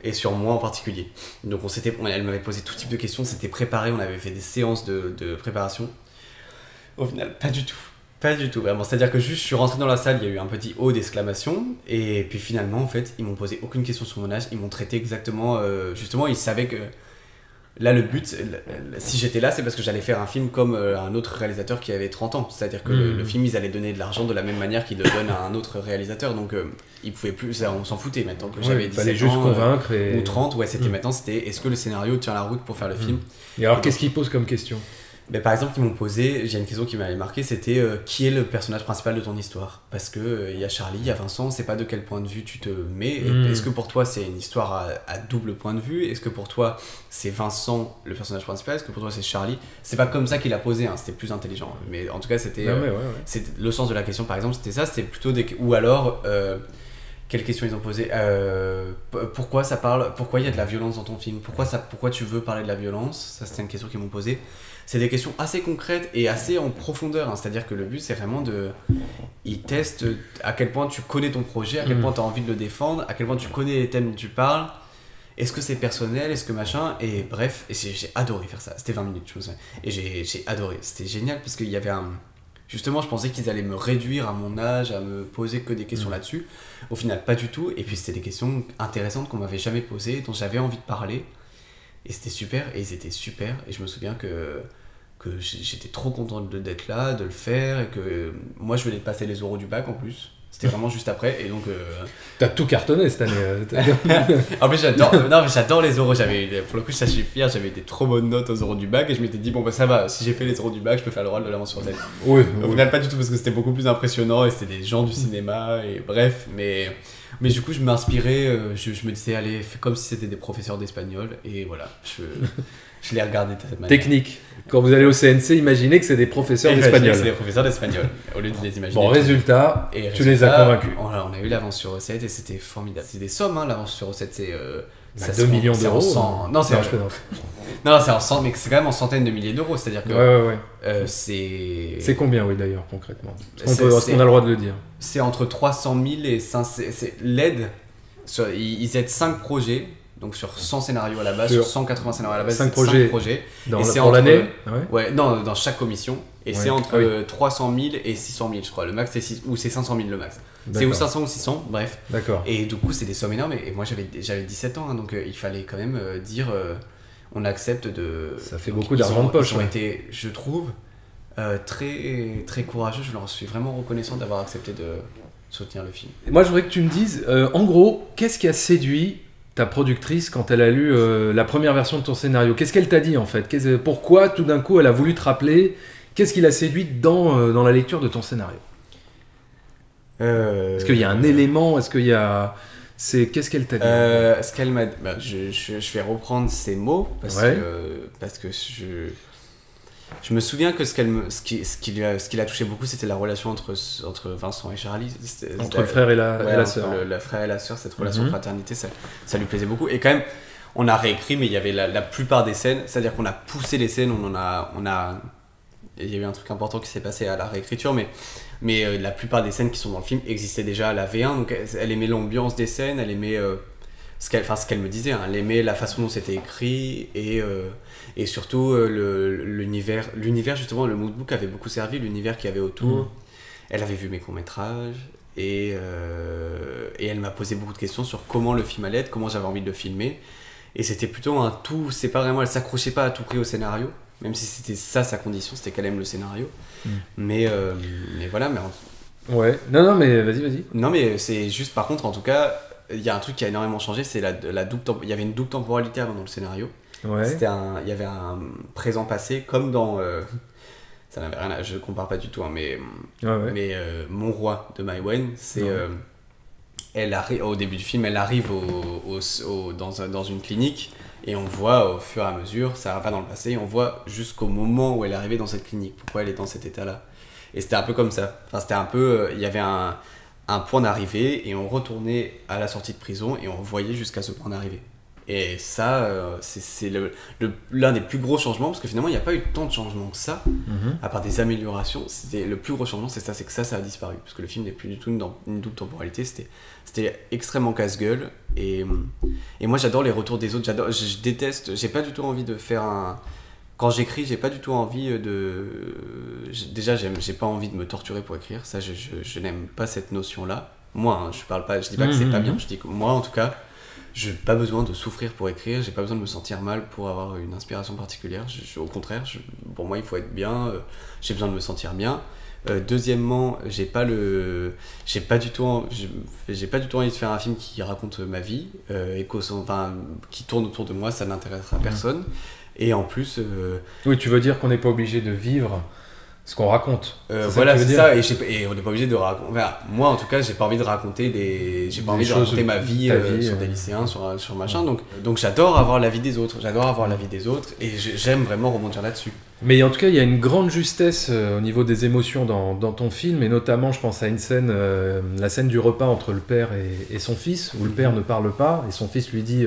Et sur moi en particulier. Donc elle m'avait posé tout type de questions, c'était préparé, on avait fait des séances de préparation. Au final, pas du tout. Pas du tout, vraiment. C'est-à-dire que juste, je suis rentré dans la salle, il y a eu un petit haut d'exclamation, et puis finalement, en fait, ils m'ont posé aucune question sur mon âge, ils m'ont traité exactement... justement, ils savaient que... Là, le but, si j'étais là, c'est parce que j'allais faire un film comme un autre réalisateur qui avait 30 ans. C'est-à-dire que le film, ils allaient donner de l'argent de la même manière qu'ils le donnent à un autre réalisateur, donc ils pouvaient plus... on s'en foutait maintenant que j'avais 17 ans. Il fallait juste convaincre ou 30, ouais, maintenant, c'était est-ce que le scénario tient la route pour faire le film. Et alors, qu'est-ce qu'ils posent comme question? Mais par exemple, ils m'ont posé, j'ai une question qui m'avait marqué, c'était qui est le personnage principal de ton histoire? Parce que il y a Charlie, il y a Vincent, c'est pas de quel point de vue tu te mets. Est-ce que pour toi c'est une histoire à double point de vue? Est-ce que pour toi c'est Vincent le personnage principal? Est-ce que pour toi c'est Charlie? C'est pas comme ça qu'il a posé, hein, c'était plus intelligent. Mais en tout cas, c'était le sens de la question, par exemple, c'était ça, c'était plutôt ou alors quelles questions ils ont posées? Pourquoi il y a de la violence dans ton film? Pourquoi tu veux parler de la violence? Ça, c'était une question qu'ils m'ont posée. C'est des questions assez concrètes et assez en profondeur, hein. C'est-à-dire que le but, c'est vraiment ils testent à quel point tu connais ton projet, à quel point tu as envie de le défendre, à quel point tu connais les thèmes dont tu parles. Est-ce que c'est personnel? Est-ce que machin? Et bref, j'ai adoré faire ça. C'était 20 minutes, je me souviens. Et j'ai adoré. C'était génial parce qu'il y avait Justement, je pensais qu'ils allaient me réduire à mon âge, à me poser que des questions là-dessus. Au final, pas du tout. Et puis, c'était des questions intéressantes qu'on m'avait jamais posées, dont j'avais envie de parler. Et c'était super, et ils étaient super, et je me souviens que j'étais trop content d'être là, de le faire, et que moi je venais de passer les oraux du bac en plus, C'était vraiment juste après, et donc... T'as tout cartonné cette année. En plus, j'adore les oraux. Pour le coup, ça, je suis fier, j'avais des trop bonnes notes aux oraux du bac, et je m'étais dit, bon, bah ça va, si j'ai fait les oraux du bac, je peux faire l'oral de l'avance sur scène. Oui. Au final, pas du tout, parce que c'était beaucoup plus impressionnant, et c'était des gens du cinéma, et bref, mais du coup, je m'inspirais, je me disais, allez, fais comme si c'était des professeurs d'espagnol, et voilà, je l'ai regardé de cette manière. Technique. Quand vous allez au CNC, imaginez que c'est des professeurs d'espagnol. C'est des professeurs d'espagnol, au lieu de les imaginer. Bon, résultat, tu les as convaincus. On a eu l'avance sur recette et c'était formidable. C'est des sommes, hein, l'avance sur recette, c'est... 2 millions d'euros. Non, c'est en cent, mais c'est quand même en centaines de milliers d'euros, c'est-à-dire que... Ouais. C'est combien, oui, d'ailleurs, concrètement? Est-ce qu'on a le droit de le dire? C'est entre 300 000 et 500... L'aide, ils aident 5 projets. Donc sur 100 scénarios à la base, sur 180 scénarios à la base, 5 projets. Pour l'année dans chaque commission. Et c'est entre 300 000 et 600 000, je crois. Le max, ou c'est 500 000 le max. C'est ou 500 ou 600, bref. D'accord. Et du coup, c'est des sommes énormes. Et moi, j'avais 17 ans, hein, donc il fallait quand même dire on accepte de... Ça fait beaucoup d'argent de poche. Ils ont été, je trouve, très, très courageux. Je leur suis vraiment reconnaissant d'avoir accepté de soutenir le film. Moi, je voudrais que tu me dises, en gros, qu'est-ce qui a séduit ta productrice quand elle a lu la première version de ton scénario? Qu'est-ce qu'elle t'a dit en fait? Pourquoi tout d'un coup elle a voulu te rappeler? Qu'est-ce qui l'a séduite dans la lecture de ton scénario? Est-ce qu'il y a un élément? Est-ce qu'il y a... Qu'est-ce qu'elle t'a dit? Ce qu'elle m'a dit... je vais reprendre ces mots parce que je me souviens que ce qui l'a touché beaucoup, c'était la relation entre Vincent et Charlie. Entre le frère et la sœur. Le frère et la sœur, cette relation de fraternité, ça lui plaisait beaucoup. Et quand même, on a réécrit, mais il y avait la plupart des scènes, c'est-à-dire qu'on a poussé les scènes, il y a eu un truc important qui s'est passé à la réécriture, mais la plupart des scènes qui sont dans le film existaient déjà à la V1, donc elle aimait l'ambiance des scènes, elle aimait... ce qu'elle me disait, hein, elle aimait la façon dont c'était écrit et surtout l'univers justement, le moodbook avait beaucoup servi, l'univers qu'il y avait autour. Elle avait vu mes courts-métrages et elle m'a posé beaucoup de questions sur comment le film allait être, comment j'avais envie de le filmer, et c'était plutôt un tout, c'est pas vraiment, elle s'accrochait pas à tout prix au scénario, même si c'était ça sa condition, c'était qu'elle aime le scénario. Mais voilà, Ouais, non mais vas-y. Non mais c'est juste, par contre, en tout cas, il y a un truc qui a énormément changé, c'est la double il y avait une double temporalité avant dans le scénario. Ouais. Il y avait un présent passé comme dans ça n'avait rien je compare pas du tout, hein, mais Mon Roi de Mai Wen, c'est elle arrive au début du film, elle arrive dans une clinique et on voit au fur et à mesure, ça va dans le passé, et on voit jusqu'au moment où elle est arrivée dans cette clinique, pourquoi elle est dans cet état-là. Et c'était un peu comme ça. Enfin, c'était un peu il y avait un point d'arrivée et on retournait à la sortie de prison et on voyait jusqu'à ce point d'arrivée. Et ça, c'est l'un des plus gros changements, parce que finalement il n'y a pas eu tant de changements que ça, à part des améliorations. C'était le plus gros changement, c'est que ça a disparu, parce que le film n'est plus du tout dans une double temporalité. C'était extrêmement casse-gueule, et moi j'adore les retours des autres. Je déteste, j'ai pas du tout envie de faire quand j'écris, j'ai pas du tout envie déjà j'ai pas envie de me torturer pour écrire, ça je n'aime pas cette notion là. Moi, hein, je dis pas que c'est pas bien, je dis que moi en tout cas, j'ai pas besoin de souffrir pour écrire, j'ai pas besoin de me sentir mal pour avoir une inspiration particulière. Au contraire, pour moi il faut être bien, j'ai besoin de me sentir bien. Deuxièmement, j'ai pas du tout envie de faire un film qui raconte ma vie qui tourne autour de moi, ça n'intéressera personne. Et en plus... Oui, tu veux dire qu'on n'est pas obligé de vivre ce qu'on raconte. Voilà, c'est ça, et on n'est pas obligé de raconter... Enfin, moi, en tout cas, j'ai pas envie de raconter raconter ma vie, sur des lycéens, sur machin, donc j'adore avoir l'avis des autres, et j'aime vraiment rebondir là-dessus. Mais en tout cas, il y a une grande justesse au niveau des émotions dans ton film, et notamment, je pense à une scène, la scène du repas entre le père et son fils, où le père ne parle pas, et son fils lui dit...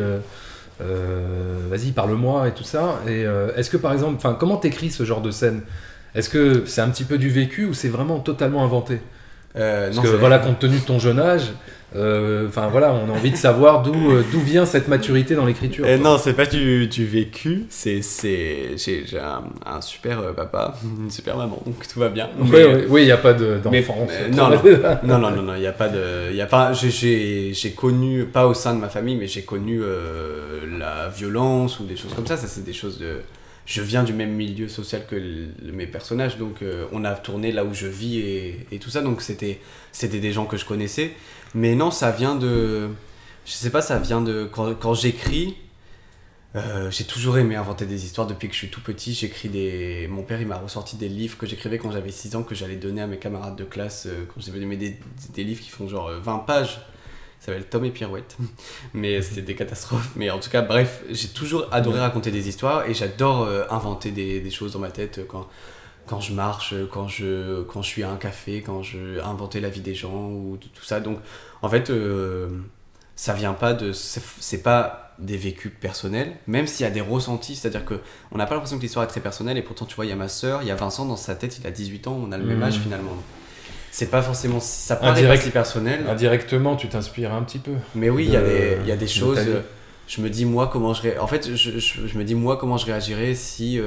vas-y, parle-moi et tout ça. Et est-ce que par exemple, comment t'écris ce genre de scène? Est-ce que c'est un petit peu du vécu ou c'est vraiment totalement inventé? Parce que voilà, compte tenu de ton jeune âge, on a envie de savoir d'où vient cette maturité dans l'écriture. Non, c'est pas du vécu, j'ai un super papa, une super maman, donc tout va bien. Oui, il n'y a pas d'enfance. Non, il y a pas j'ai connu, pas au sein de ma famille, mais j'ai connu la violence ou des choses comme ça. Ça, c'est des choses je viens du même milieu social que mes personnages, donc on a tourné là où je vis et tout ça, donc c'était des gens que je connaissais. Mais non, ça vient de... Je sais pas, ça vient de... Quand j'écris, j'ai toujours aimé inventer des histoires depuis que je suis tout petit. J'écris des... Mon père, il m'a ressorti des livres que j'écrivais quand j'avais 6 ans, que j'allais donner à mes camarades de classe, quand j'avais des livres qui font genre 20 pages. Ça s'appelle Tom et Pirouette, mais c'était des catastrophes. Mais en tout cas, bref, j'ai toujours adoré raconter des histoires et j'adore inventer des choses dans ma tête quand je marche, quand je suis à un café, quand je inventer la vie des gens ou tout ça. Donc, en fait, ça vient pas de... C'est pas des vécus personnels, même s'il y a des ressentis, c'est-à-dire qu'on n'a pas l'impression que l'histoire est très personnelle et pourtant, tu vois, il y a ma sœur, il y a Vincent, dans sa tête, il a 18 ans, on a le même âge finalement. C'est pas forcément... Ça paraît pas si personnel. Indirectement, tu t'inspires un petit peu. Mais oui, il y a des choses... Je me dis, moi, comment je... En fait, je me dis, moi, comment je réagirais si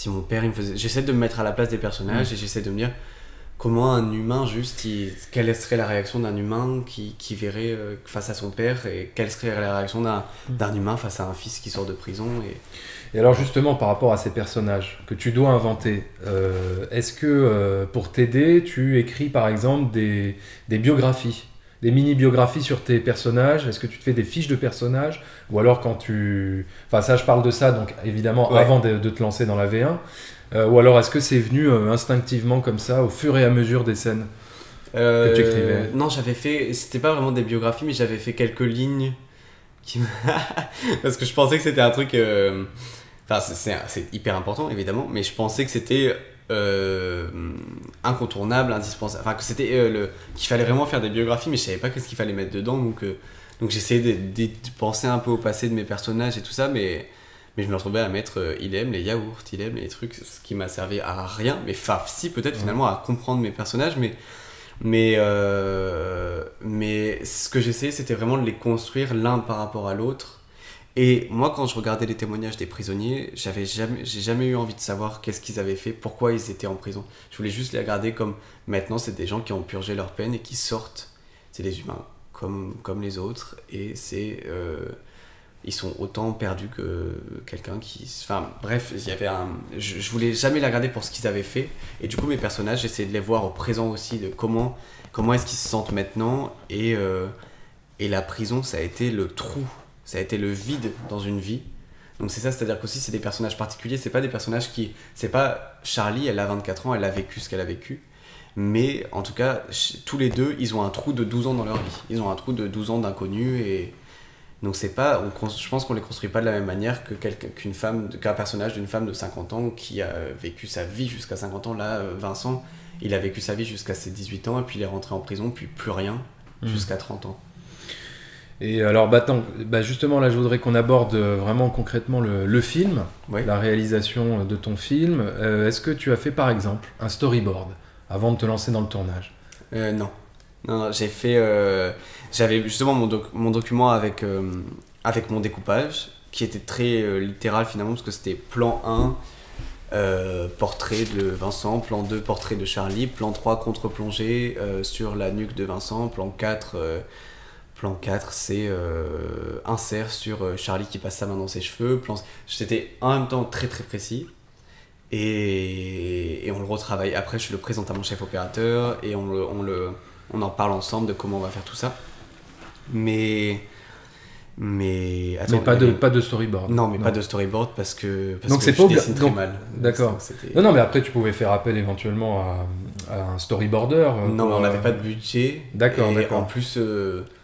mon père, il me faisait... J'essaie de me mettre à la place des personnages et j'essaie de me dire comment un humain, juste, quelle serait la réaction d'un humain qui verrait face à son père et quelle serait la réaction d'un humain face à un fils qui sort de prison Et alors justement, par rapport à ces personnages que tu dois inventer, est-ce que pour t'aider, tu écris par exemple des biographies, des mini-biographies sur tes personnages? Est-ce que tu te fais des fiches de personnages? Ou alors quand tu... Enfin ça, je parle de ça, donc évidemment avant de te lancer dans la V1. Ou alors est-ce que c'est venu instinctivement comme ça, au fur et à mesure des scènes que tu écrivais? Non, j'avais fait... C'était pas vraiment des biographies, mais j'avais fait quelques lignes parce que je pensais que c'était un truc... Enfin, c'est hyper important, évidemment, mais je pensais que c'était incontournable, indispensable. Enfin, que c'était qu'il fallait vraiment faire des biographies, mais je savais pas qu'est-ce qu'il fallait mettre dedans. Donc j'essayais de penser un peu au passé de mes personnages et tout ça, mais je me retrouvais à mettre il aime les yaourts, il aime les trucs, ce qui m'a servi à rien. Mais si, peut-être finalement à comprendre mes personnages, mais ce que j'essayais, c'était vraiment de les construire l'un par rapport à l'autre. Et moi, quand je regardais les témoignages des prisonniers, j'ai jamais eu envie de savoir qu'est-ce qu'ils avaient fait, pourquoi ils étaient en prison. Je voulais juste les regarder comme maintenant, c'est des gens qui ont purgé leur peine et qui sortent. C'est des humains comme les autres, et ils sont autant perdus que quelqu'un qui... Enfin bref, je voulais jamais les regarder pour ce qu'ils avaient fait, et du coup mes personnages, j'essayais de les voir au présent aussi, de comment est-ce qu'ils se sentent maintenant, et la prison, ça a été le trou. Ça a été le vide dans une vie. Donc c'est ça, c'est-à-dire qu'aussi c'est des personnages particuliers, c'est pas des personnages qui... C'est pas Charlie, elle a 24 ans, elle a vécu ce qu'elle a vécu. Mais en tout cas, tous les deux, ils ont un trou de 12 ans dans leur vie. Ils ont un trou de 12 ans d'inconnu et... Donc c'est pas... Je pense qu'on les construit pas de la même manière qu'un personnage d'une femme de 50 ans qui a vécu sa vie jusqu'à 50 ans. Là, Vincent, il a vécu sa vie jusqu'à ses 18 ans et puis il est rentré en prison, puis plus rien, jusqu'à 30 ans. Et alors, justement, là, je voudrais qu'on aborde vraiment concrètement le film, la réalisation de ton film. Est-ce que tu as fait, par exemple, un storyboard avant de te lancer dans le tournage? Non, j'ai fait... j'avais justement mon document avec mon découpage, qui était très littéral finalement, parce que c'était plan 1, portrait de Vincent, plan 2, portrait de Charlie, plan 3, contre-plongée sur la nuque de Vincent, plan 4... Plan 4, c'est insert sur Charlie qui passe sa main dans ses cheveux. C'était en même temps très très précis. Et on le retravaille. Après, je le présente à mon chef opérateur et on en parle ensemble de comment on va faire tout ça. Mais pas de storyboard. Non, pas de storyboard parce que je dessine très mal. D'accord. Non, mais après tu pouvais faire appel éventuellement à un storyboarder. Non, mais on n'avait pas de budget. D'accord. En plus,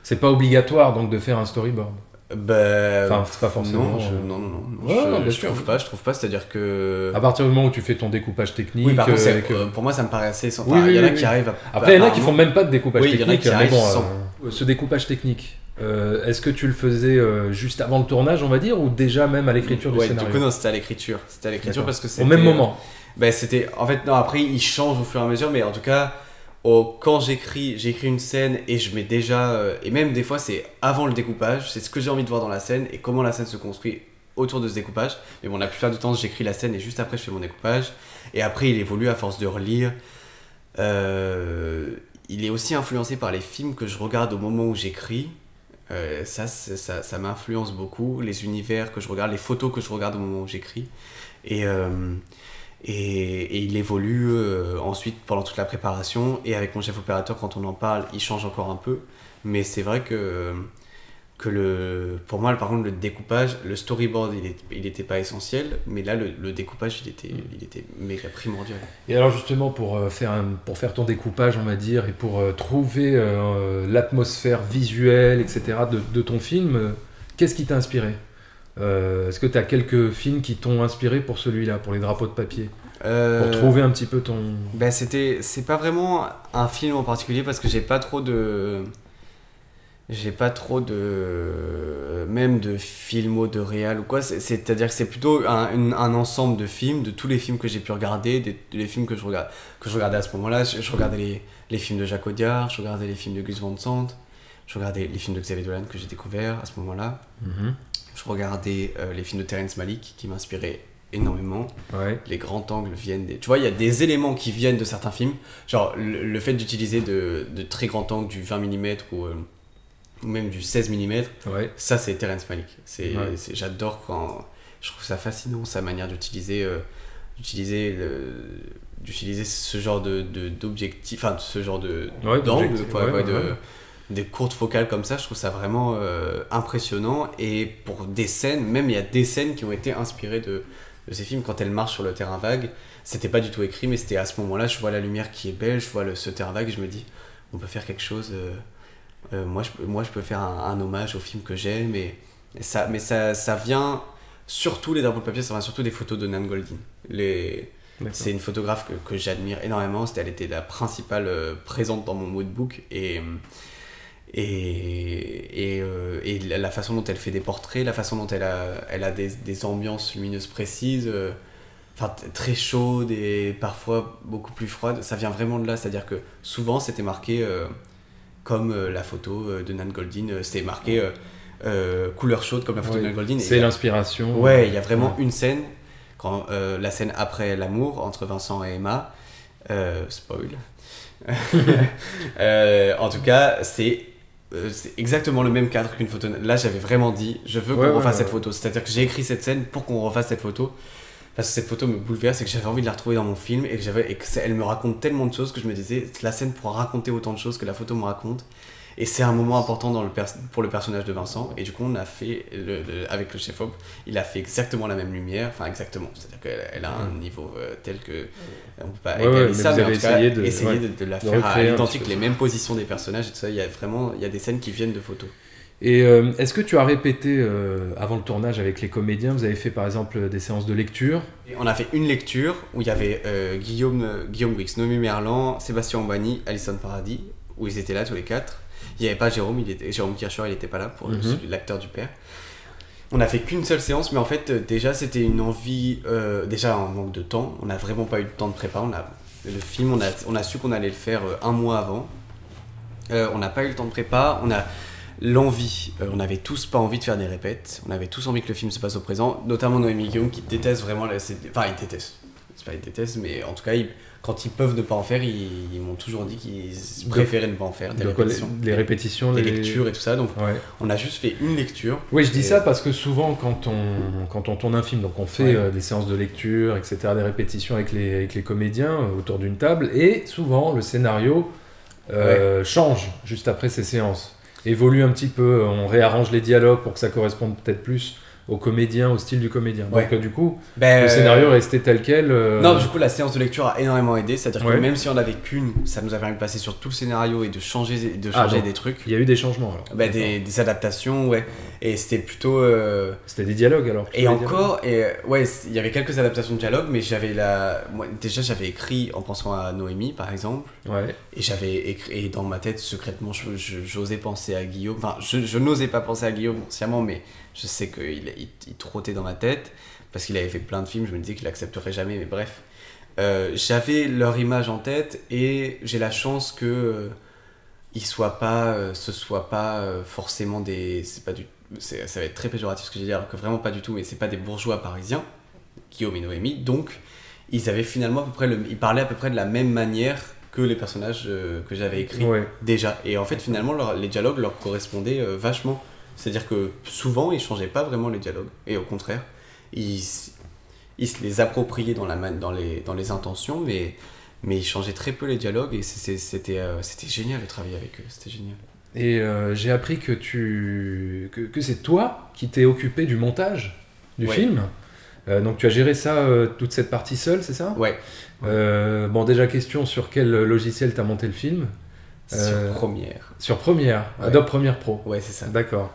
c'est pas obligatoire donc de faire un storyboard. Enfin, c'est pas forcément. Non, je trouve pas. C'est-à-dire que à partir du moment où tu fais ton découpage technique. Oui, par contre, pour moi, ça me paraît assez. Il y en a qui arrivent. Après, il y en a qui font même pas de découpage technique. Il y en a qui arrivent sans. Ce découpage technique. Est-ce que tu le faisais juste avant le tournage, on va dire, ou déjà même à l'écriture du scénario? Du coup, non, c'était à l'écriture. Parce que c'était... Au même moment. C'était... En fait, non, après, il change au fur et à mesure, mais en tout cas, quand j'écris une scène et je mets déjà... et même des fois, c'est avant le découpage, c'est ce que j'ai envie de voir dans la scène et comment la scène se construit autour de ce découpage. Mais bon, la plupart du temps, j'écris la scène et juste après, je fais mon découpage. Et après, il évolue à force de relire. Il est aussi influencé par les films que je regarde au moment où j'écris. Ça m'influence beaucoup, les univers que je regarde, les photos que je regarde au moment où j'écris. Et il évolue ensuite pendant toute la préparation, et avec mon chef opérateur, quand on en parle, il change encore un peu. Mais c'est vrai que pour moi, par contre, le découpage, le storyboard, il était pas essentiel, mais là, le découpage, il était méga primordial. Et alors justement, pour faire ton découpage, on va dire, et pour trouver l'atmosphère visuelle, etc., de ton film, qu'est-ce qui t'a inspiré ? Est-ce que tu as quelques films qui t'ont inspiré pour celui-là, pour les drapeaux de papier ? Pour trouver un petit peu ton... Ben c'est pas vraiment un film en particulier, parce que j'ai pas trop de même de filmo, de réal ou quoi, c'est-à-dire que c'est plutôt un ensemble de films, de tous les films que j'ai pu regarder, les films que je regardais à ce moment-là. Je regardais les films de Jacques Audiard, je regardais les films de Gus Van Sant, je regardais les films de Xavier Dolan que j'ai découvert à ce moment-là. Je regardais les films de Terrence Malick qui m'inspiraient énormément. Ouais. Les grands angles viennent tu vois, il y a des éléments qui viennent de certains films, genre le fait d'utiliser de très grands angles, du 20 mm ou même du 16 mm, Ouais. ça c'est Terrence Malick. J'adore je trouve ça fascinant, sa manière d'utiliser ce genre d'objectif, enfin ce genre d'angle, des courtes focales comme ça. Je trouve ça vraiment impressionnant. Et pour des scènes, même il y a des scènes qui ont été inspirées de ces films. Quand elle marche sur le terrain vague, c'était pas du tout écrit, mais c'était à ce moment-là, je vois la lumière qui est belle, je vois ce terrain vague, et je me dis, on peut faire quelque chose. Moi je peux faire un hommage au film que j'aime, mais ça vient surtout, les drapeaux de papier, ça vient surtout des photos de Nan Goldin. C'est une photographe que j'admire énormément. Elle était la principale présente dans mon moodbook, et la façon dont elle fait des portraits, la façon dont elle a des ambiances lumineuses précises, très chaudes et parfois beaucoup plus froides, ça vient vraiment de là. C'est-à-dire que souvent c'était marqué comme la photo de Nan Goldin, c'était marqué couleur chaude comme la photo de Nan Goldin. C'est l'inspiration. Ouais, il y a vraiment une scène, la scène après l'amour entre Vincent et Emma, spoil. En tout cas, c'est exactement le même cadre qu'une photo. Là, j'avais vraiment dit, je veux qu'on refasse cette photo. C'est-à-dire que j'ai écrit cette scène pour qu'on refasse cette photo. Parce que cette photo me bouleverse et que j'avais envie de la retrouver dans mon film. Et elle me raconte tellement de choses que je me disais, la scène pourra raconter autant de choses que la photo me raconte. Et c'est un moment important pour le personnage de Vincent. Et du coup, on a fait, avec le chef-op, il a fait exactement la même lumière. Enfin, exactement. C'est-à-dire qu'elle a un niveau tel que on peut pas égaler ça. Mais en tout cas, essayer de la faire à l'identique, les mêmes positions des personnages et tout ça. Il y a des scènes qui viennent de photos. Et est-ce que tu as répété avant le tournage avec les comédiens? Vous avez fait par exemple des séances de lecture? On a fait une lecture où il y avait Guillaume Brix, Noémie Merlan, Sébastien Ambani, Alison Paradis, où ils étaient là tous les quatre. Il n'y avait pas Jérôme Kircher, il n'était pas là pour l'acteur du père. On n'a fait qu'une seule séance, mais en fait déjà c'était une envie, déjà un manque de temps. On n'a vraiment pas eu le temps de préparer. Le film, on a su qu'on allait le faire un mois avant. On n'a pas eu le temps de prépa. On a l'envie, on n'avait tous pas envie de faire des répètes, on avait tous envie que le film se passe au présent, notamment Noémie Guillaume qui déteste vraiment, il déteste, c'est pas il déteste, mais en tout cas quand ils peuvent ne pas en faire, ils m'ont toujours dit qu'ils préféraient ne pas en faire, des répétitions, les répétitions, les lectures et tout ça, donc on a juste fait une lecture. Oui, je dis ça parce que souvent quand on tourne un film, donc on fait des séances de lecture, etc., des répétitions avec les comédiens autour d'une table, et souvent le scénario change juste après ces séances. Évolue un petit peu, on réarrange les dialogues pour que ça corresponde peut-être plus au comédien, au style du comédien. Donc du coup, le scénario est resté tel quel. Non, du coup, la séance de lecture a énormément aidé. C'est-à-dire que même si on n'avait qu'une, ça nous a permis de passer sur tout le scénario et de changer des trucs. Il y a eu des changements alors. Des adaptations, Et c'était plutôt. C'était des dialogues alors. Et encore, il y avait quelques adaptations de dialogues, mais j'avais écrit en pensant à Noémie, par exemple. Ouais. Et j'avais écrit, et dans ma tête, secrètement, j'osais penser à Guillaume. Enfin, je n'osais pas penser à Guillaume consciemment, mais je sais qu'il trottait dans ma tête parce qu'il avait fait plein de films. Je me disais qu'il l'accepterait jamais, mais bref, j'avais leur image en tête et j'ai la chance que ce soit pas forcément des, ça va être très péjoratif ce que je vais dire, alors que vraiment pas du tout, mais c'est pas des bourgeois parisiens, Guillaume et Noémie, donc ils avaient finalement ils parlaient à peu près de la même manière que les personnages que j'avais écrits déjà, et en fait finalement les dialogues leur correspondaient vachement. C'est-à-dire que souvent, ils changeaient pas vraiment les dialogues. Et au contraire, ils il se les appropriait dans les intentions, mais il changeait très peu les dialogues et c'était génial de travailler avec eux, c'était génial. Et j'ai appris que c'est toi qui t'es occupé du montage du film. Donc tu as géré ça, toute cette partie seule, c'est ça ? Ouais. Bon, déjà question, sur quel logiciel t'as monté le film ? Sur Premiere. Sur Premiere, Ouais. Adobe Premiere Pro. Ouais, c'est ça. D'accord.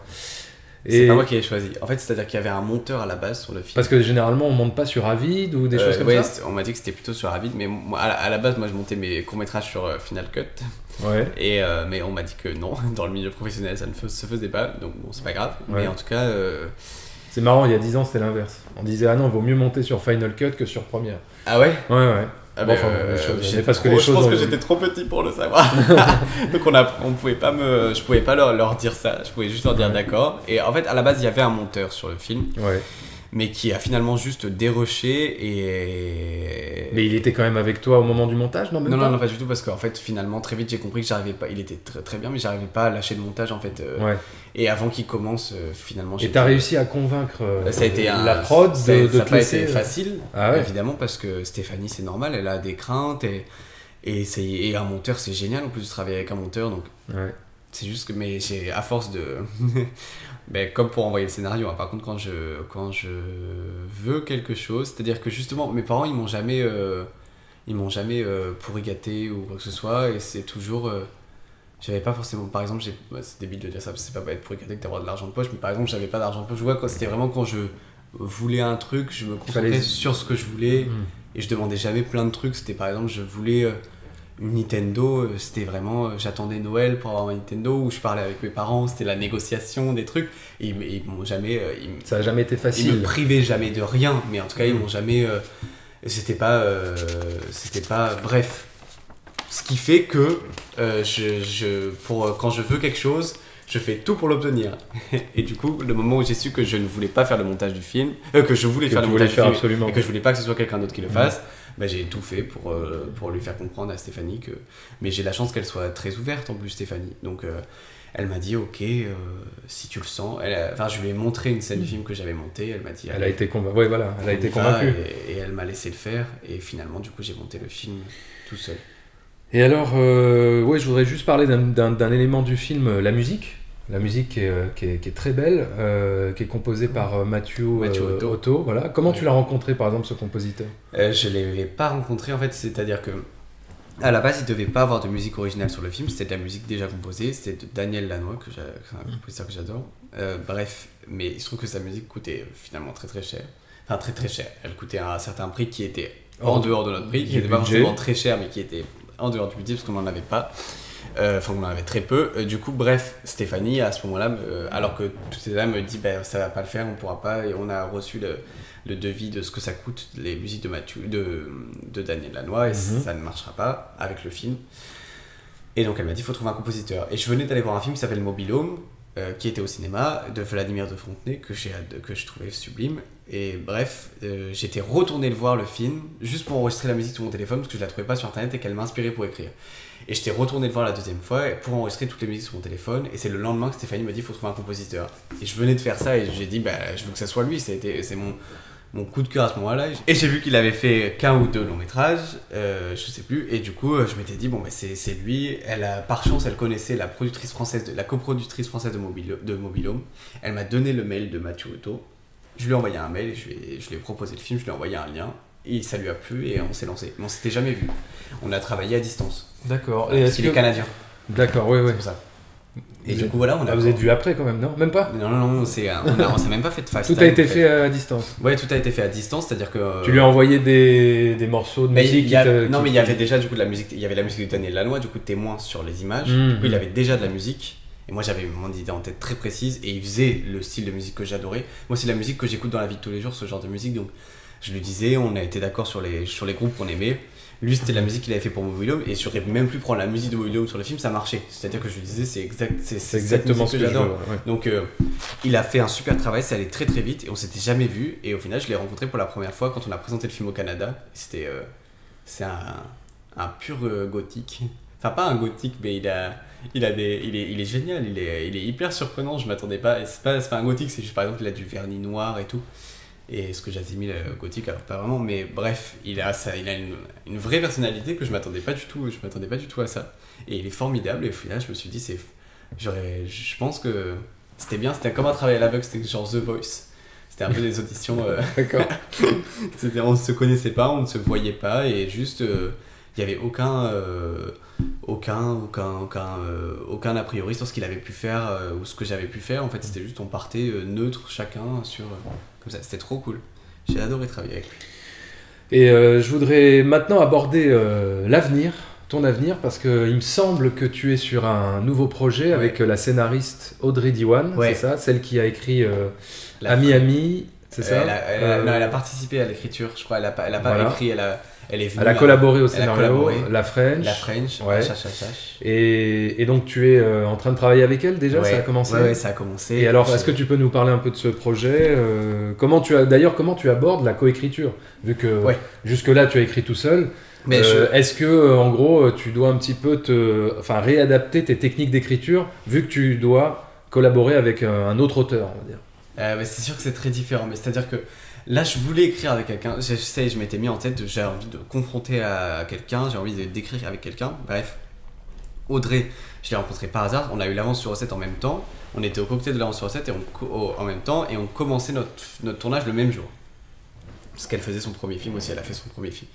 C'est pas moi qui l'ai choisi. En fait, c'est-à-dire qu'il y avait un monteur à la base sur le film. Parce que généralement, on monte pas sur Avid ou des choses comme ça. On m'a dit que c'était plutôt sur Avid, mais moi, à la base, moi, je montais mes courts-métrages sur Final Cut. Ouais. Mais on m'a dit que non, dans le milieu professionnel, ça ne se faisait pas, donc bon, c'est pas grave. Ouais. Mais en tout cas... C'est marrant, il y a 10 ans, c'était l'inverse. On disait, ah non, il vaut mieux monter sur Final Cut que sur Premiere. Ah ouais ? Ouais. Ah Bon, bah, mais parce que les choses je pense ont que évolué. j'étais trop petit pour le savoir. Donc je pouvais pas leur dire ça, je pouvais juste leur dire d'accord. Et en fait, à la base, il y avait un monteur sur le film, Ouais. mais qui a finalement juste dérushé et... Mais il était quand même avec toi au moment du montage, non, même pas Non, pas du tout, parce qu'en fait, finalement, très vite, j'ai compris que j'arrivais pas, il était très, très bien, mais j'arrivais pas à lâcher le montage, en fait. Ouais. Et avant qu'il commence, finalement... Et t'as réussi à convaincre Ça a été la prod de ça te n'a pas laisser... été facile, Ah ouais. évidemment, parce que Stéphanie, c'est normal, elle a des craintes, et un monteur, c'est génial, en plus de travailler avec un monteur, donc Ouais. c'est juste que, mais j'ai, à force de... ben, comme pour envoyer le scénario, hein. Par contre, quand je veux quelque chose, c'est-à-dire que justement, mes parents, ils m'ont jamais pourri gâté ou quoi que ce soit, et c'est toujours... j'avais pas forcément, par exemple, c'est débile de dire ça, parce que c'est pas être pourri gâté que d'avoir de l'argent de poche, mais par exemple, j'avais pas d'argent de poche, je vois, c'était vraiment quand je voulais un truc, je me concentrais sur ce que je voulais, et je demandais jamais plein de trucs. C'était par exemple, je voulais une Nintendo, c'était vraiment, j'attendais Noël pour avoir ma Nintendo, ou je parlais avec mes parents, c'était la négociation des trucs, et ils m'ont jamais... Ça a jamais été ils facile. me privaient jamais de rien, mais en tout cas, ils m'ont jamais... c'était pas... Bref. Ce qui fait que quand je veux quelque chose, je fais tout pour l'obtenir. Et du coup, le moment où j'ai su que je ne voulais pas faire le montage du film, que je voulais faire le montage du film, absolument. et que je voulais pas que ce soit quelqu'un d'autre qui le fasse, bah, j'ai tout fait pour lui faire comprendre à Stéphanie que... Mais j'ai la chance qu'elle soit très ouverte en plus, Stéphanie. Donc elle m'a dit, ok, si tu le sens. Enfin, je lui ai montré une scène du film que j'avais montée, elle m'a dit... Elle a été convaincue. Ouais, voilà, elle a été convaincue. Et elle m'a laissé le faire, et finalement, du coup, j'ai monté le film tout seul. Et alors, ouais, je voudrais juste parler d'un élément du film, la musique. La musique qui est très belle, qui est composée par Mathieu Otto. Voilà. Comment tu l'as rencontré, par exemple, ce compositeur ? Je ne l'avais pas rencontré, en fait, c'est-à-dire que à la base, il ne devait pas avoir de musique originale sur le film, c'était de la musique déjà composée, c'était de Daniel Lanois, un compositeur que j'adore. Bref, mais il se trouve que sa musique coûtait finalement très très cher. Enfin, très très cher. Elle coûtait un certain prix qui était en dehors de notre prix, qui n'était pas forcément très cher, mais qui était en dehors du budget, parce qu'on n'en avait pas. Enfin, on en avait très peu. Du coup, bref, Stéphanie, à ce moment-là, alors que toutes ces dames me dit ça va pas le faire, on pourra pas, et on a reçu le devis de ce que ça coûte, les musiques de Daniel Lanois, et ça ne marchera pas avec le film. Et donc elle m'a dit, il faut trouver un compositeur. Et je venais d'aller voir un film qui s'appelle Mobile Home, qui était au cinéma, de Vladimir de Fontenay, que je trouvais sublime. Et bref, j'étais retourné le voir, le film, juste pour enregistrer la musique sur mon téléphone, parce que je la trouvais pas sur internet et qu'elle m'inspirait pour écrire. Et j'étais retourné le voir la deuxième fois pour enregistrer toutes les musiques sur mon téléphone, et c'est le lendemain que Stéphanie m'a dit, il faut trouver un compositeur. Et je venais de faire ça, et j'ai dit, je veux que ça soit lui, c'est mon coup de cœur à ce moment-là. Et j'ai vu qu'il avait fait qu'un ou deux longs métrages, je sais plus, et du coup je m'étais dit c'est lui. Par chance elle connaissait la coproductrice française de Mobile Home. Elle m'a donné le mail de Mathieu Otto, je lui ai envoyé un mail, et je lui ai proposé le film, je lui ai envoyé un lien, et ça lui a plu, et on s'est lancé. Mais on s'était jamais vu, on a travaillé à distance. D'accord. Et parce qu'il est canadien. D'accord, ouais. C'est pour ça. Et du coup, voilà, vous êtes vu après quand même, non ? Même pas ? Non, on s'est même pas fait de FaceTime. Tout a été fait à distance. Ouais, tout a été fait à distance, c'est-à-dire que... Tu lui as envoyé des morceaux de musique mais il y avait déjà du coup de la musique, il y avait la musique de Daniel Lanois, du coup témoin sur les images, du coup il avait déjà de la musique, et moi j'avais mon idée en tête très précise, et il faisait le style de musique que j'adorais. Moi c'est la musique que j'écoute dans la vie de tous les jours, ce genre de musique, donc je lui disais, on a été d'accord sur les groupes qu'on aimait. Lui, c'était la musique qu'il avait fait pour Mobile Home, et j'aurais même pu prendre la musique de Mobile Home sur le film, ça marchait. C'est-à-dire que je lui disais, c'est exactement ce que j'adore. Ouais. Donc, il a fait un super travail, ça allait très très vite, et on s'était jamais vu. Et au final, je l'ai rencontré pour la première fois quand on a présenté le film au Canada. C'est un pur gothique. Enfin, pas un gothique, mais il est génial, il est hyper surprenant, je m'attendais pas. C'est pas un gothique, c'est juste par exemple, il a du vernis noir et tout. Et ce que j'assimile gothique, alors pas vraiment, mais bref, il a une vraie personnalité que je m'attendais pas du tout à ça. Et il est formidable, et au final, je me suis dit, je pense que c'était bien, c'était comme un travail à l'aveugle, c'était genre The Voice. C'était un peu des auditions. D'accord. On ne se connaissait pas, on ne se voyait pas, et juste, il n'y avait aucun a priori sur ce qu'il avait pu faire ou ce que j'avais pu faire. En fait, c'était juste, on partait neutre chacun sur. Comme ça, c'était trop cool. J'ai adoré travailler avec lui. Et je voudrais maintenant aborder l'avenir, ton avenir, parce qu'il me semble que tu es sur un nouveau projet avec la scénariste Audrey Diwan, c'est ça, celle qui a écrit Ami Ami, c'est ça. Non, elle a participé à l'écriture, je crois. Elle a pas écrit, elle est venue. Elle a collaboré au scénario, La French. Ouais. Et donc tu es en train de travailler avec elle déjà, ça a commencé. Ouais, ça a commencé. Et alors, est-ce que tu peux nous parler un peu de ce projet comment tu abordes la coécriture, vu que jusque-là tu as écrit tout seul. Mais est-ce que en gros tu dois un petit peu réadapter tes techniques d'écriture, vu que tu dois collaborer avec un autre auteur, on va dire. Mais c'est sûr que c'est très différent, mais c'est-à-dire que là, je voulais écrire avec quelqu'un. Je m'étais mis en tête, j'ai envie de confronter à quelqu'un, j'ai envie d'écrire avec quelqu'un. Bref, Audrey, je l'ai rencontrée par hasard. On a eu l'avance sur recette en même temps. On était au cocktail de l'avance sur recette en même temps, et on commençait notre tournage le même jour. Parce qu'elle faisait son premier film aussi, elle a fait son premier film.